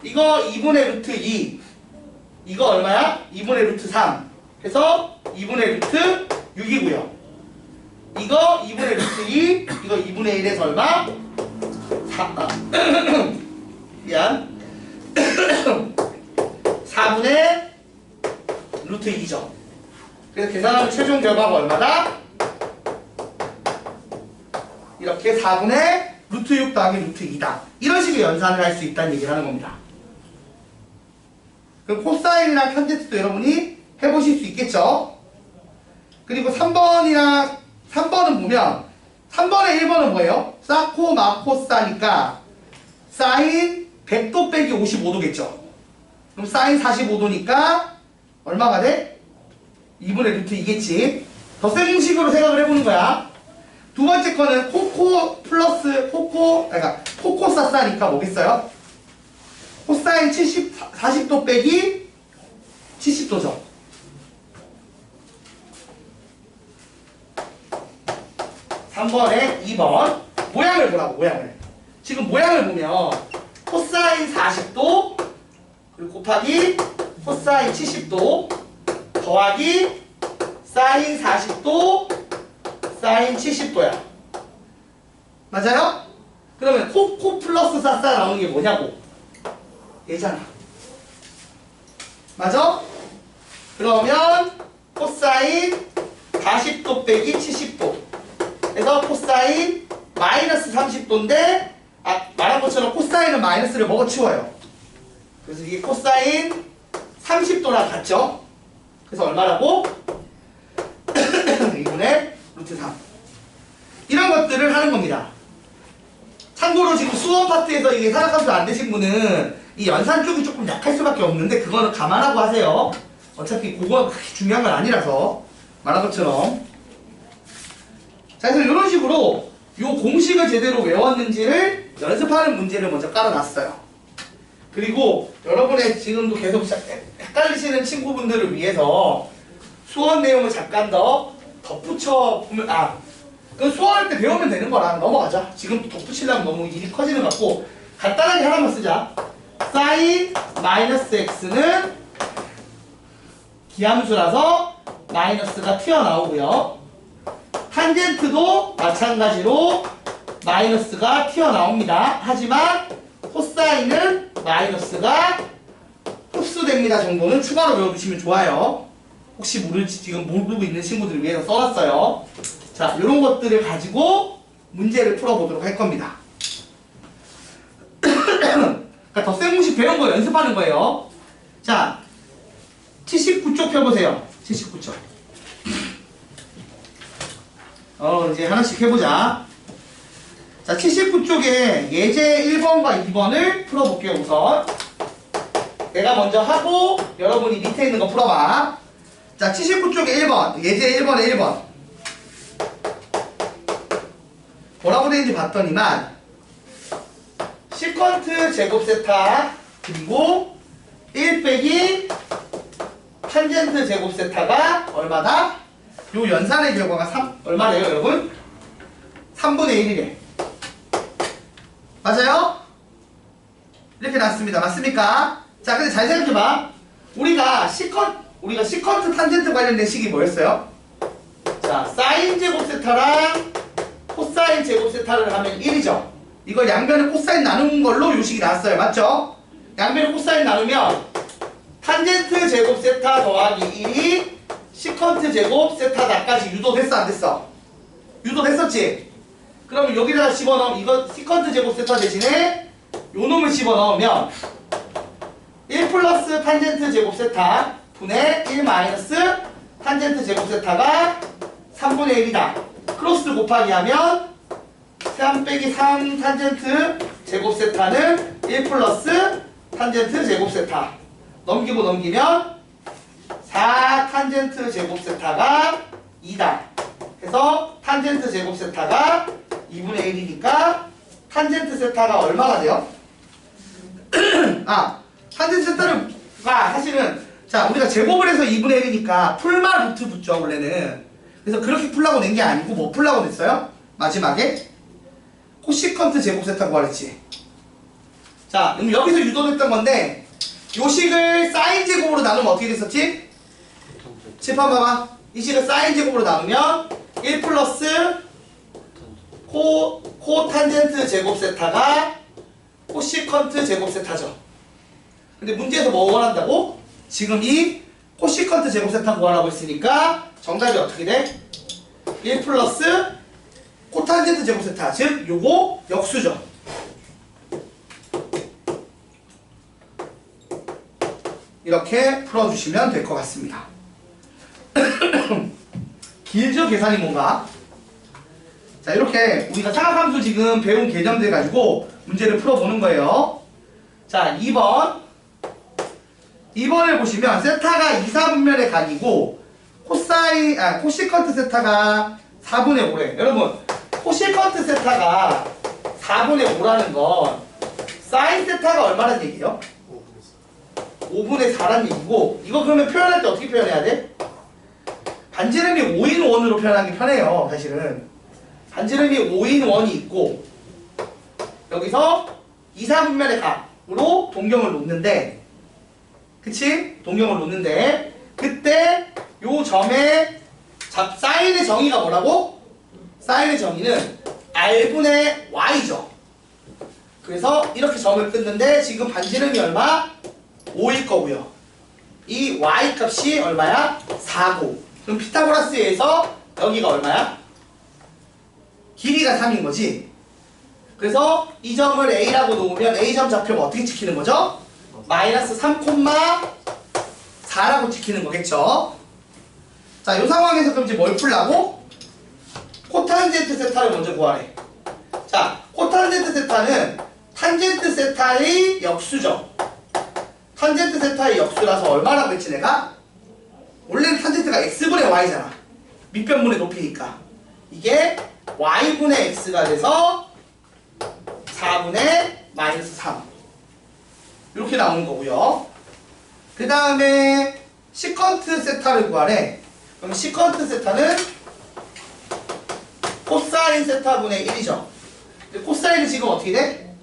이거 2분의 루트 2. 이거 얼마야? 2분의 루트 3. 해서 2분의 루트 6이고요. 이거 2분의 루트 2. 이거 2분의 1에서 얼마? 4분의 루트 2죠. 그래서 계산하면 최종 결과가 얼마다? 이렇게 4분의 루트 6 더하기 루트 2다. 이런 식의 연산을 할 수 있다는 얘기를 하는 겁니다. 그럼 코사인이랑 탄젠트도 여러분이 해보실 수 있겠죠? 그리고 3번은 보면 3번에 1번은 뭐예요? 사코 마코사니까 사인 100도 빼기 55도겠죠? 그럼 사인 45도니까 얼마가 돼? 2분의 루트 2겠지? 덧셈 공식으로 생각을 해보는 거야. 두 번째 거는 코코 플러스 코코사사니까 뭐겠어요? 코사인 40도 빼기 70도죠. 3번에 2번 모양을 보라고. 모양을 지금 모양을 보면 코사인 40도 그리고 곱하기 코사인 70도 더하기 사인 40도 사인 70도야. 맞아요? 그러면 코코 플러스 사사 나오는 게 뭐냐고. 얘잖아. 맞아? 그러면 코사인 40도 빼기 70도 그래서 코사인 마이너스 30도인데 말한 것처럼 코사인은 마이너스를 먹어치워요. 그래서 이게 코사인 30도랑 같죠? 그래서 얼마라고? 2분의 루트 3. 이런 것들을 하는 겁니다. 참고로 지금 수원 파트에서 이게 사각함수 안 되신 분은 이 연산 쪽이 조금 약할 수밖에 없는데 그거는 감안하고 하세요. 어차피 그거가 그렇게 중요한 건 아니라서. 말한 것처럼. 자, 그래서 이런 식으로 이 공식을 제대로 외웠는지를 연습하는 문제를 먼저 깔아놨어요. 그리고 여러분의 지금도 계속 헷갈리시는 친구분들을 위해서 수원 내용을 잠깐 더 덧붙여 보면 그 수원할 때 배우면 되는 거라 넘어가자. 지금 덧붙이려면 너무 일이 커지는 것 같고 간단하게 하나만 쓰자. 사인 마이너스 x는 기함수라서 마이너스가 튀어나오고요. 탄젠트도 마찬가지로 마이너스가 튀어나옵니다. 하지만 코사인은 마이너스가 흡수됩니다 정도는 추가로 외워두시면 좋아요. 혹시 지금 모르고 있는 친구들을 위해서 써놨어요. 자, 이런 것들을 가지고 문제를 풀어보도록 할 겁니다. 그러니까 덧셈 공식 배운 거 연습하는 거예요. 자, 79쪽 펴보세요. 79쪽. 이제 하나씩 해보자. 자, 79쪽에 예제 1번과 2번을 풀어볼게요, 우선. 내가 먼저 하고, 여러분이 밑에 있는 거 풀어봐. 자, 79쪽에 1번. 예제 1번에 1번. 뭐라고 되는지 봤더니만, 시퀀트 제곱 세타, 그리고 1 빼기 탄젠트 제곱 세타가 얼마다? 요 연산의 결과가 얼마래요, 여러분? 3분의 1이래. 맞아요? 이렇게 났습니다. 맞습니까? 자, 근데 잘 생각해봐. 우리가 시컨트 탄젠트 관련된 식이 뭐였어요? 자, 사인 제곱 세타랑 코사인 제곱 세타를 하면 1이죠. 이걸 양변을 코사인 나눈 걸로 요식이 나왔어요. 맞죠? 양변을 코사인 나누면 탄젠트 제곱 세타 더하기 1이 시컨트 제곱 세타다까지 유도됐어 안 됐어? 유도됐었지? 그러면 여기다가 집어넣으면 이거 시컨트 제곱 세타 대신에 요 놈을 집어넣으면 1 플러스 탄젠트 제곱 세타 분의 1 마이너스 탄젠트 제곱 세타가 3분의 1이다. 크로스 곱하기 하면 3 빼기 3 탄젠트 제곱 세타는 1 플러스 탄젠트 제곱 세타. 넘기고 넘기면 4 탄젠트 제곱 세타가 2다. 그래서 탄젠트 제곱 세타가 2분의 1이니까 탄젠트 세타가 얼마가 돼요? 아, 탄젠트 세타가 사실은 자 우리가 제곱을 해서 2분의 1이니까 풀마 루트 붙죠 원래는. 그래서 그렇게 풀라고 낸 게 아니고 뭐 풀라고 냈어요? 마지막에 코시컨트 제곱 세타 구하랬지. 자 그럼 여기서 유도됐던 건데 요 식을 사인 제곱으로 나누면 어떻게 됐었지? 칠판 봐봐. 이 식을 사인 제곱으로 나누면 1 플러스 코탄젠트 제곱 세타가 코시컨트 제곱 세타죠. 근데 문제에서 뭐 원한다고? 지금 이 코시컨트 제곱 세타 구하라고 했으니까 정답이 어떻게 돼? 1 플러스 코탄젠트 제곱 세타, 즉 요거 역수죠. 이렇게 풀어주시면 될 것 같습니다. 길죠? 계산이 뭔가? 자 이렇게 우리가 사각함수 지금 배운 개념들 가지고 문제를 풀어보는 거예요. 자 2번을 보시면 세타가 2, 4분면의 각이고 코시컨트 세타가 4분의 5래. 여러분 코시컨트 세타가 4분의 5라는 건 사인 세타가 얼마란 얘기예요? 5분의 4란 얘기고 이거 그러면 표현할 때 어떻게 표현해야 돼? 반지름이 5인 원으로 표현하는 게 편해요. 사실은 반지름이 5인 원이 있고 여기서 2, 4분면의 각으로 동경을 놓는데 그치? 동경을 놓는데 그때 요 점의 사인의 정의가 뭐라고? 사인의 정의는 r분의 y죠. 그래서 이렇게 점을 끊는데 지금 반지름이 얼마? 5일 거고요. 이 y 값이 얼마야? 4고. 그럼 피타고라스에서 여기가 얼마야? 길이가 3인 거지. 그래서 이 점을 a라고 놓으면 a점 좌표가 어떻게 찍히는 거죠? 마이너스 3,4라고 찍히는 거겠죠. 자, 이 상황에서 그럼 이제 뭘 풀라고? 코탄젠트 세타를 먼저 구하래. 자, 코탄젠트 세타는 탄젠트 세타의 역수죠. 탄젠트 세타의 역수라서 얼마라고 했지 내가? 원래는 탄젠트가 x분의 y잖아. 밑변분의 높이니까. 이게 y분의 x가 돼서 4분의 마이너스 3 이렇게 나오는 거고요. 그 다음에 시컨트 세타를 구하래. 그럼 시컨트 세타는 코사인 세타분의 1이죠. 근데 코사인은 지금 어떻게 돼?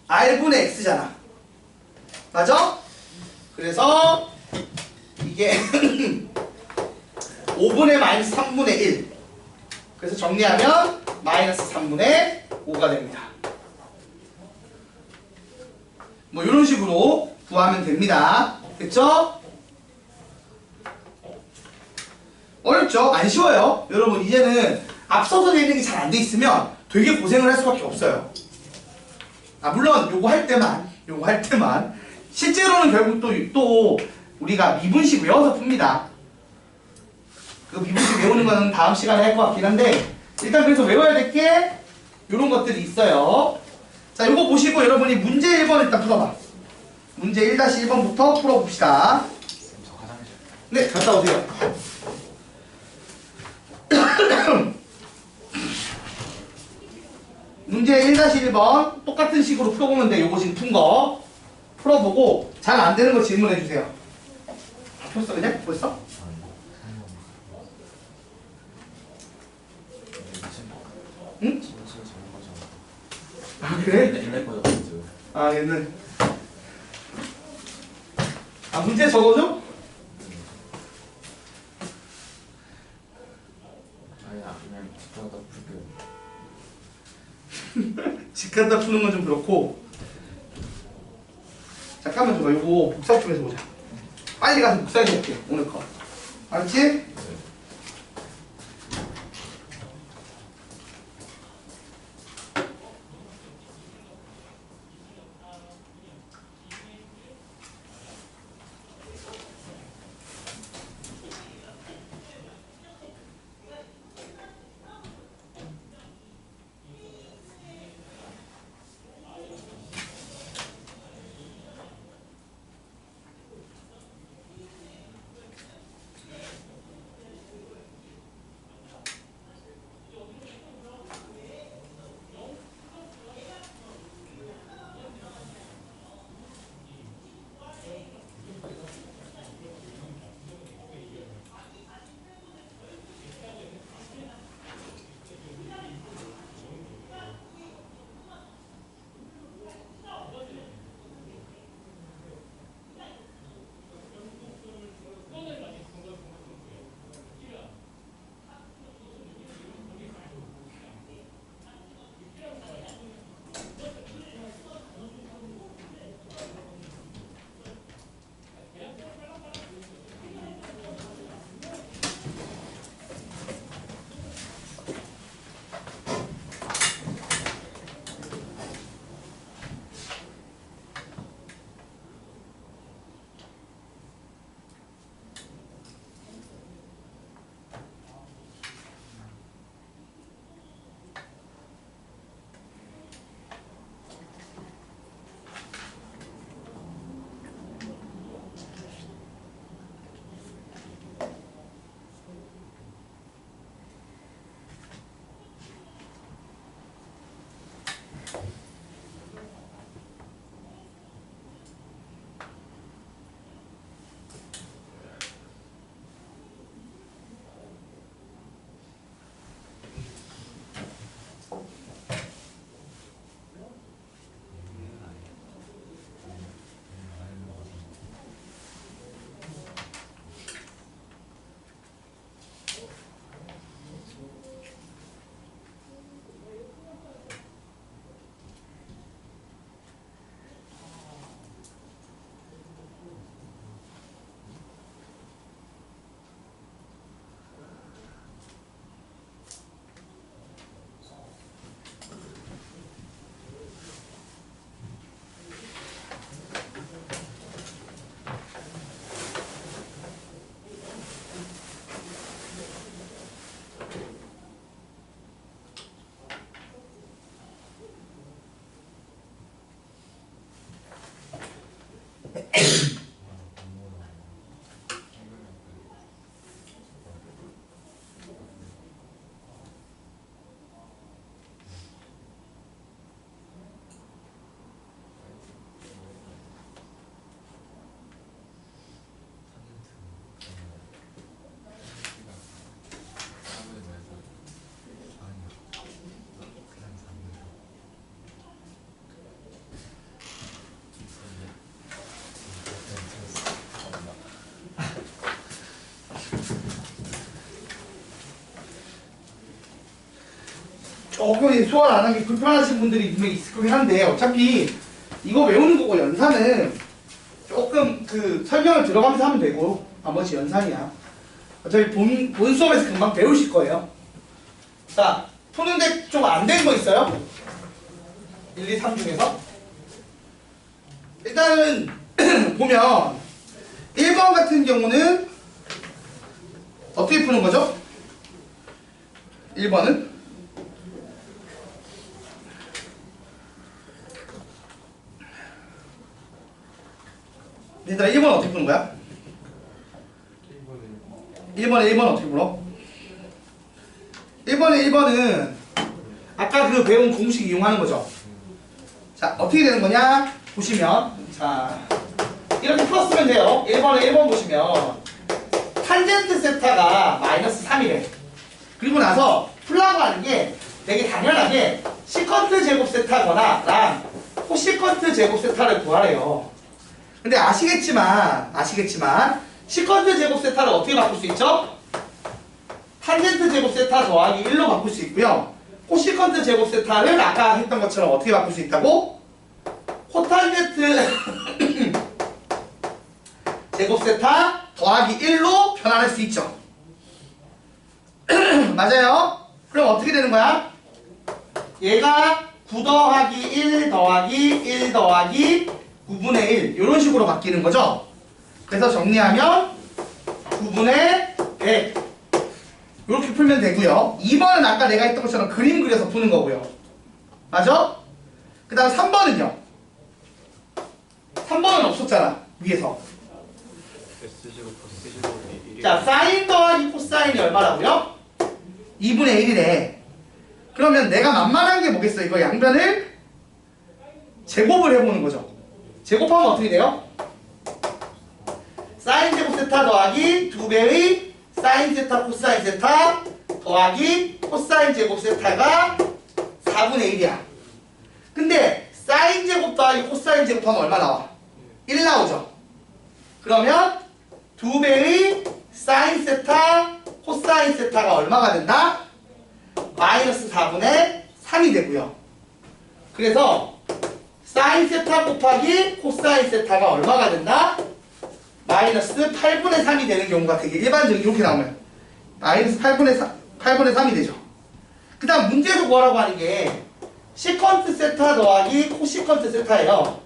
r분의 x잖아. 맞아? 그래서 이게 5분의 마이너스 3분의 1. 그래서 정리하면 마이너스 3분의 5가 됩니다. 뭐 이런 식으로 구하면 됩니다. 됐죠? 어렵죠? 안 쉬워요. 여러분 이제는 앞서서 되는 게 잘 안 돼 있으면 되게 고생을 할 수밖에 없어요. 물론 요거 할 때만 실제로는 결국 또 우리가 미분식 외워서 풉니다. 그 미분식 외우는 거는 다음 시간에 할 것 같긴 한데 일단 그래서 외워야 될 게 요런 것들이 있어요. 자, 요거 보시고 여러분이 문제 1번 일단 풀어봐. 문제 1-1번부터 풀어봅시다. 네, 갔다 오세요. 문제 1-1번 똑같은 식으로 풀어보면 돼. 요거 지금 푼 거 풀어보고 잘 안 되는 거 질문해 주세요. 풀었어 그냥? 벌써? 응? 아 그래? 옛날 거죠. 아 옛날 안 문제 적어줘? 아니야 그냥 집중하다 풀게요. 집 갔다 푸는 건 좀 그렇고. 잠깐만 줘봐. 이거 복사 좀 해서 보자. 빨리 가서 복사해서 볼게. 오늘 거. 알았지? 조금 소화 안 하기 불편하신 분들이 분명히 있을 거긴 한데 어차피 이거 외우는 거고 연산은 조금 그 설명을 들어가면서 하면 되고 나머지 연산이야. 어차피 본 수업에서 금방 배우실 거예요. 자, 푸는데 좀 안 된 거 있어요? 1, 2, 3 중에서? 일단은 보면 1번 같은 경우는 어떻게 푸는 거죠? 1번은? 얘들아 1번 어떻게 푸는 거야? 1번에 1번 어떻게 풀어? 1번은 아까 그 배운 공식 이용하는 거죠. 자, 어떻게 되는 거냐? 보시면 자 이렇게 풀었으면 돼요. 1번에 1번 보시면 탄젠트 세타가 마이너스 3이래. 그리고 나서 풀라고 하는 게 되게 당연하게 시컨트 제곱 세타거나 랑 코시컨트 제곱 세타를 구하래요. 근데 아시겠지만 시컨트 제곱 세타를 어떻게 바꿀 수 있죠? 탄젠트 제곱 세타 더하기 1로 바꿀 수 있고요. 코시컨트 제곱 세타를 아까 했던 것처럼 어떻게 바꿀 수 있다고? 코탄젠트 제곱 세타 더하기 1로 변환할 수 있죠. 맞아요? 그럼 어떻게 되는 거야? 얘가 9 더하기 1 더하기 1 더하기 9분의 1 이런 식으로 바뀌는 거죠. 그래서 정리하면 9분의 100 이렇게 풀면 되고요. 2번은 아까 내가 했던 것처럼 그림 그려서 푸는 거고요. 맞아? 그 다음 3번은요. 3번은 없었잖아. 위에서. 자, 사인 더하기 코사인이 얼마라고요? 2분의 1이래. 그러면 내가 만만한 게 뭐겠어? 이거 양변을 제곱을 해보는 거죠. 제곱하면 어떻게 돼요? 사인 제곱 세타 더하기 2배의 사인 세타 코사인 세타 더하기 코사인 제곱 세타가 4분의 1이야. 근데 사인 제곱 더하기 코사인 제곱하면 얼마 나와? 1 나오죠. 그러면 2배의 사인 세타 코사인 세타가 얼마가 된다? 마이너스 4분의 3이 되고요. 그래서 사인 세타 곱하기 코사인 세타가 얼마가 된다? 마이너스 8분의 3이 되는 경우가 되게 일반적인 이렇게 나오면 마이너스 8분의 3이 되죠. 그 다음 문제에서 뭐라고 하는 게 시컨트 세타 더하기 코시컨트 세타예요.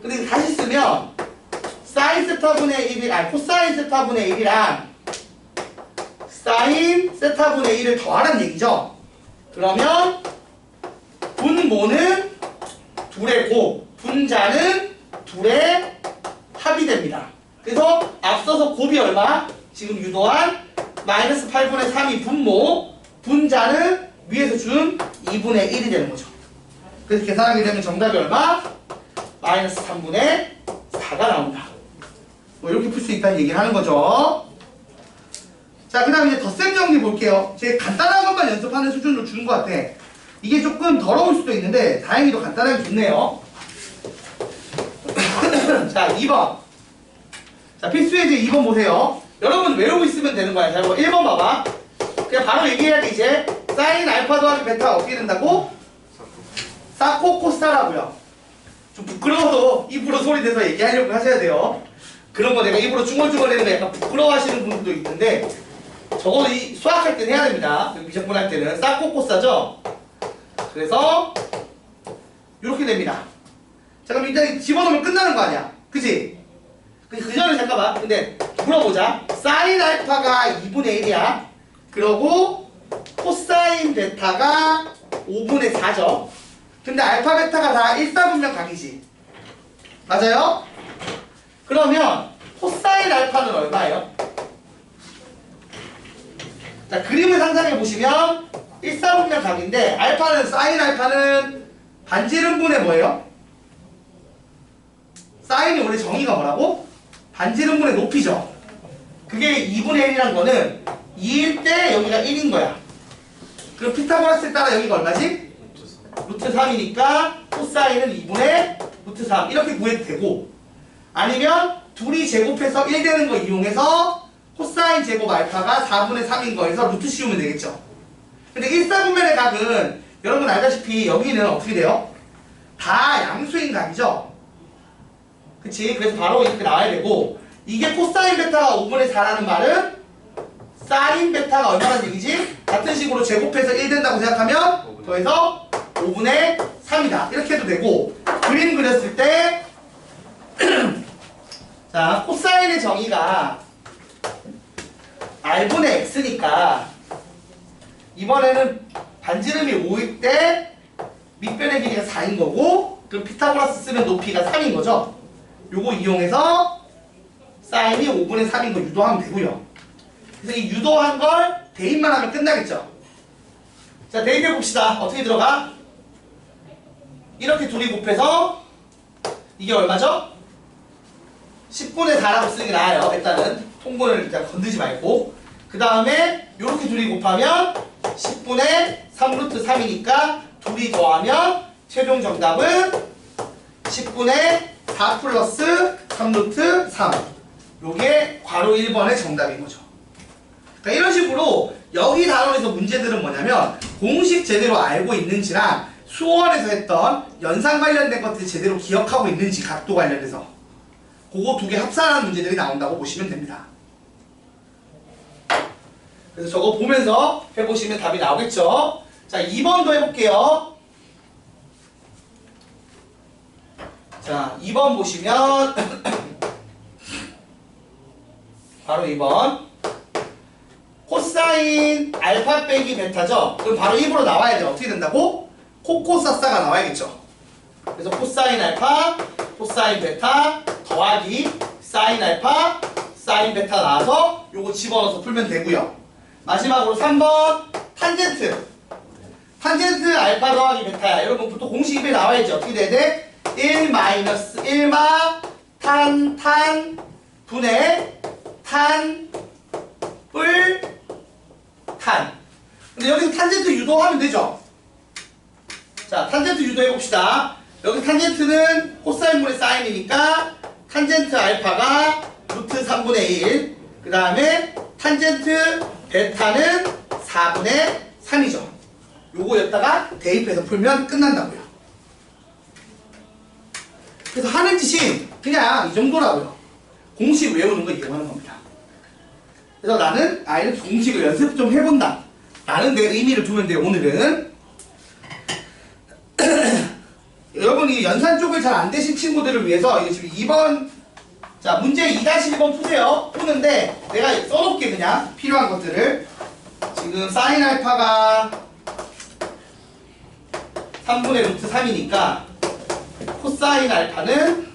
근데 다시 쓰면 사인 세타분의 1이 아니 코사인 세타분의 1이랑 사인 세타분의 1을 더하라는 얘기죠. 그러면 분모는 둘의 곱, 분자는 둘의 합이 됩니다. 그래서 앞서서 곱이 얼마? 지금 유도한 마이너스 8분의 3이 분모, 분자는 위에서 준 2분의 1이 되는 거죠. 그래서 계산하게 되면 정답이 얼마? 마이너스 3분의 4가 나온다. 뭐 이렇게 풀 수 있다는 얘기를 하는 거죠. 자, 그 다음에 이제 덧셈 정리 볼게요. 제가 간단한 것만 연습하는 수준으로 주는 것 같아. 이게 조금 더러울 수도 있는데 다행히도 간단하게 좋네요. 자, 2번. 자, 필수예제 2번 보세요. 여러분 외우고 있으면 되는 거야. 자, 1번 봐봐. 그냥 바로 얘기해야 돼, 이제. 사인 알파 더하기 베타 어떻게 된다고? 사코코사라고요. 좀 부끄러워도 입으로 소리 내서 얘기하려고 하셔야 돼요. 그런 거 내가 입으로 중얼중얼 내는 거 약간 부끄러워하시는 분들도 있는데 적어도 이 수학할 때는 해야 됩니다. 미적분 할 때는 사코코사죠. 그래서 이렇게 됩니다. 자, 그럼 일단 집어넣으면 끝나는 거 아니야? 그치? 그 전에 잠깐만. 근데 물어보자. 사인 알파가 2분의 1이야. 그러고 코사인 베타가 5분의 4죠. 근데 알파 베타가 다 1사분면 각이지. 맞아요? 그러면 코사인 알파는 얼마예요? 자, 그림을 상상해 보시면 1사분면 각인데 사인 알파는 반지름분의 뭐예요? 사인이 원래 정의가 뭐라고? 반지름분의 높이죠. 그게 2분의 1이란 거는 2일 때 여기가 1인 거야. 그럼 피타고라스에 따라 여기가 얼마지? 루트 3이니까 코사인은 2분의 루트 3 이렇게 구해도 되고, 아니면 둘이 제곱해서 1 되는 거 이용해서 코사인 제곱 알파가 4분의 3인 거에서 루트 씌우면 되겠죠. 근데 1사분면의 각은 여러분 알다시피 여기는 어떻게 돼요? 다 양수인 각이죠. 그치? 그래서 바로 이렇게 나와야 되고, 이게 코사인 베타가 5분의 4라는 말은 사인 베타가 얼마나 얘기지? 같은 식으로 제곱해서 1 된다고 생각하면 더해서 5분의 3이다. 이렇게 해도 되고, 그림 그렸을 때 자, 코사인의 정의가 R분의 X니까 이번에는 반지름이 5일 때 밑변의 길이가 4인 거고, 그럼 피타고라스 쓰면 높이가 3인 거죠. 요거 이용해서 사인이 5분의 3인 거 유도하면 되고요. 그래서 이 유도한 걸 대입만 하면 끝나겠죠. 자, 대입해 봅시다. 어떻게 들어가? 이렇게 둘이 곱해서 이게 얼마죠? 10분의 4라고 쓰는 게 나아요. 일단은 통분을 일단 건드지 말고, 그 다음에 이렇게 둘이 곱하면 10분의 3루트 3이니까 둘이 더하면 최종 정답은 10분의 4 플러스 3루트 3. 요게 괄호 1번의 정답인 거죠. 그러니까 이런 식으로 여기 단원에서 문제들은 뭐냐면 공식 제대로 알고 있는지랑 수원에서 했던 연산 관련된 것들이 제대로 기억하고 있는지 각도 관련해서 그거 두 개 합산하는 문제들이 나온다고 보시면 됩니다. 그래서 저거 보면서 해보시면 답이 나오겠죠. 자, 2번도 해볼게요. 자, 2번 보시면 바로 2번 코사인 알파 빼기 베타죠. 그럼 바로 1으로 나와야 돼요. 어떻게 된다고? 코코사사가 나와야겠죠. 그래서 코사인 알파, 코사인 베타 더하기 사인 알파, 사인 베타 나와서 요거 집어넣어서 풀면 되고요. 마지막으로 3번 탄젠트. 탄젠트 알파 더하기 베타야. 여러분 보통 공식 입에 나와야지. 어떻게 돼야 돼? 1 마이너스 1마 탄 분의 탄 뿔 탄. 근데 여기서 탄젠트 유도하면 되죠. 자, 탄젠트 유도해봅시다. 여기 탄젠트는 코사인분의 사인이니까 탄젠트 알파가 루트 3분의 1. 그 다음에 탄젠트 베타는 4분의 3이죠. 요거 여기다가 대입해서 풀면 끝난다고요. 그래서 하는 짓이 그냥 이 정도라고요. 공식 외우는 거 이용하는 겁니다. 그래서 나는 이렇게 공식을 연습 좀 해본다 라는 데 의미를 두면 돼요. 오늘은 여러분이 연산 쪽을 잘 안 되신 친구들을 위해서 이거 지금 2번 자 문제 2-1번 푸세요. 푸는데 내가 써놓을게. 그냥 필요한 것들을. 지금 사인 알파가 3분의 루트 3이니까 코사인 알파는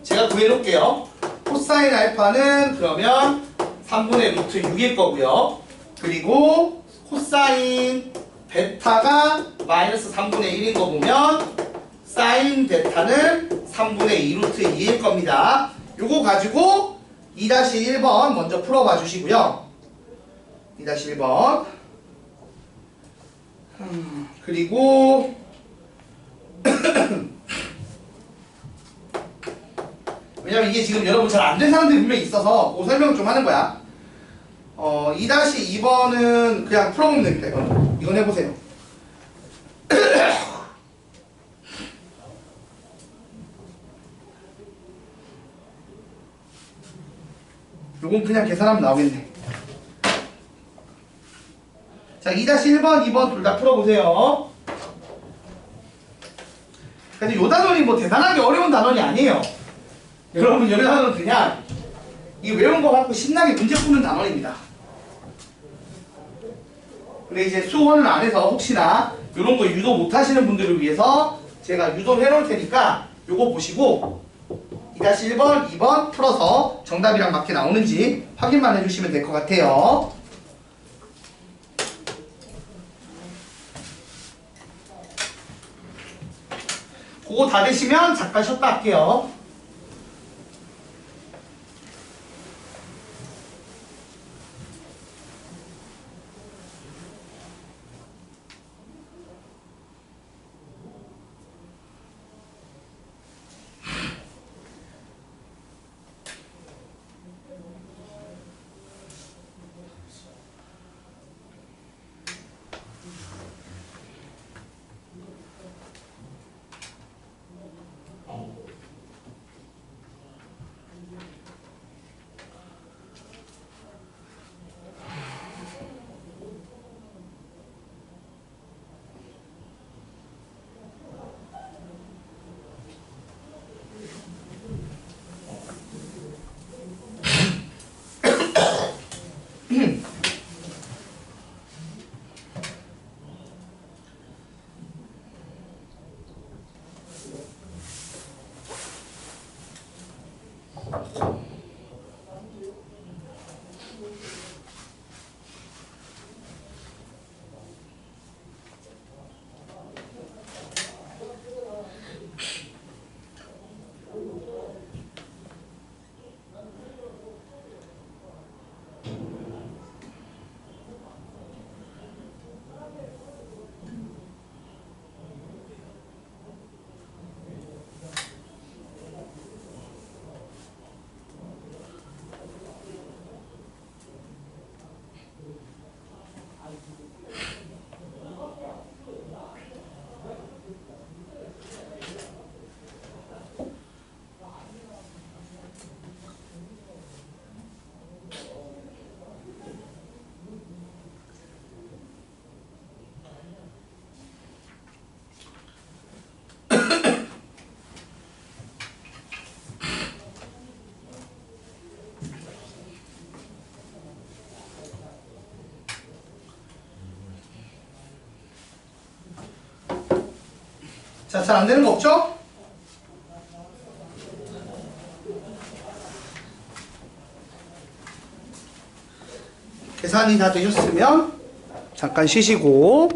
제가 구해놓을게요. 코사인 알파는 그러면 3분의 루트 6일 거고요. 그리고 코사인 베타가 마이너스 3분의 1인 거 보면 사인 베타는 3분의 2 루트 2일 겁니다. 요거 가지고 2-1번 먼저 풀어봐 주시고요. 2-1번 그리고 왜냐면 이게 지금 여러분 잘 안 된 사람들이 분명히 있어서 그 설명을 좀 하는 거야. 2-2번은 그냥 풀어보면 됩니다. 이건 해보세요. 요건 그냥 계산하면 나오겠네. 자, 2-1번, 2번 둘 다 풀어보세요. 근데 요 단원이 뭐 대단하게 어려운 단원이 아니에요. 여러분, 요 단원은 그냥 이 외운 거 갖고 신나게 문제 푸는 단원입니다. 근데 이제 수원을 안 해서 혹시나 요런 거 유도 못 하시는 분들을 위해서 제가 유도를 해놓을 테니까 요거 보시고 2-1번, 2번 풀어서 정답이랑 맞게 나오는지 확인만 해주시면 될 것 같아요. 그거 다 되시면 잠깐 쉬었다 할게요. 자, 잘 안 되는 거 없죠? 계산이 다 되셨으면 잠깐 쉬시고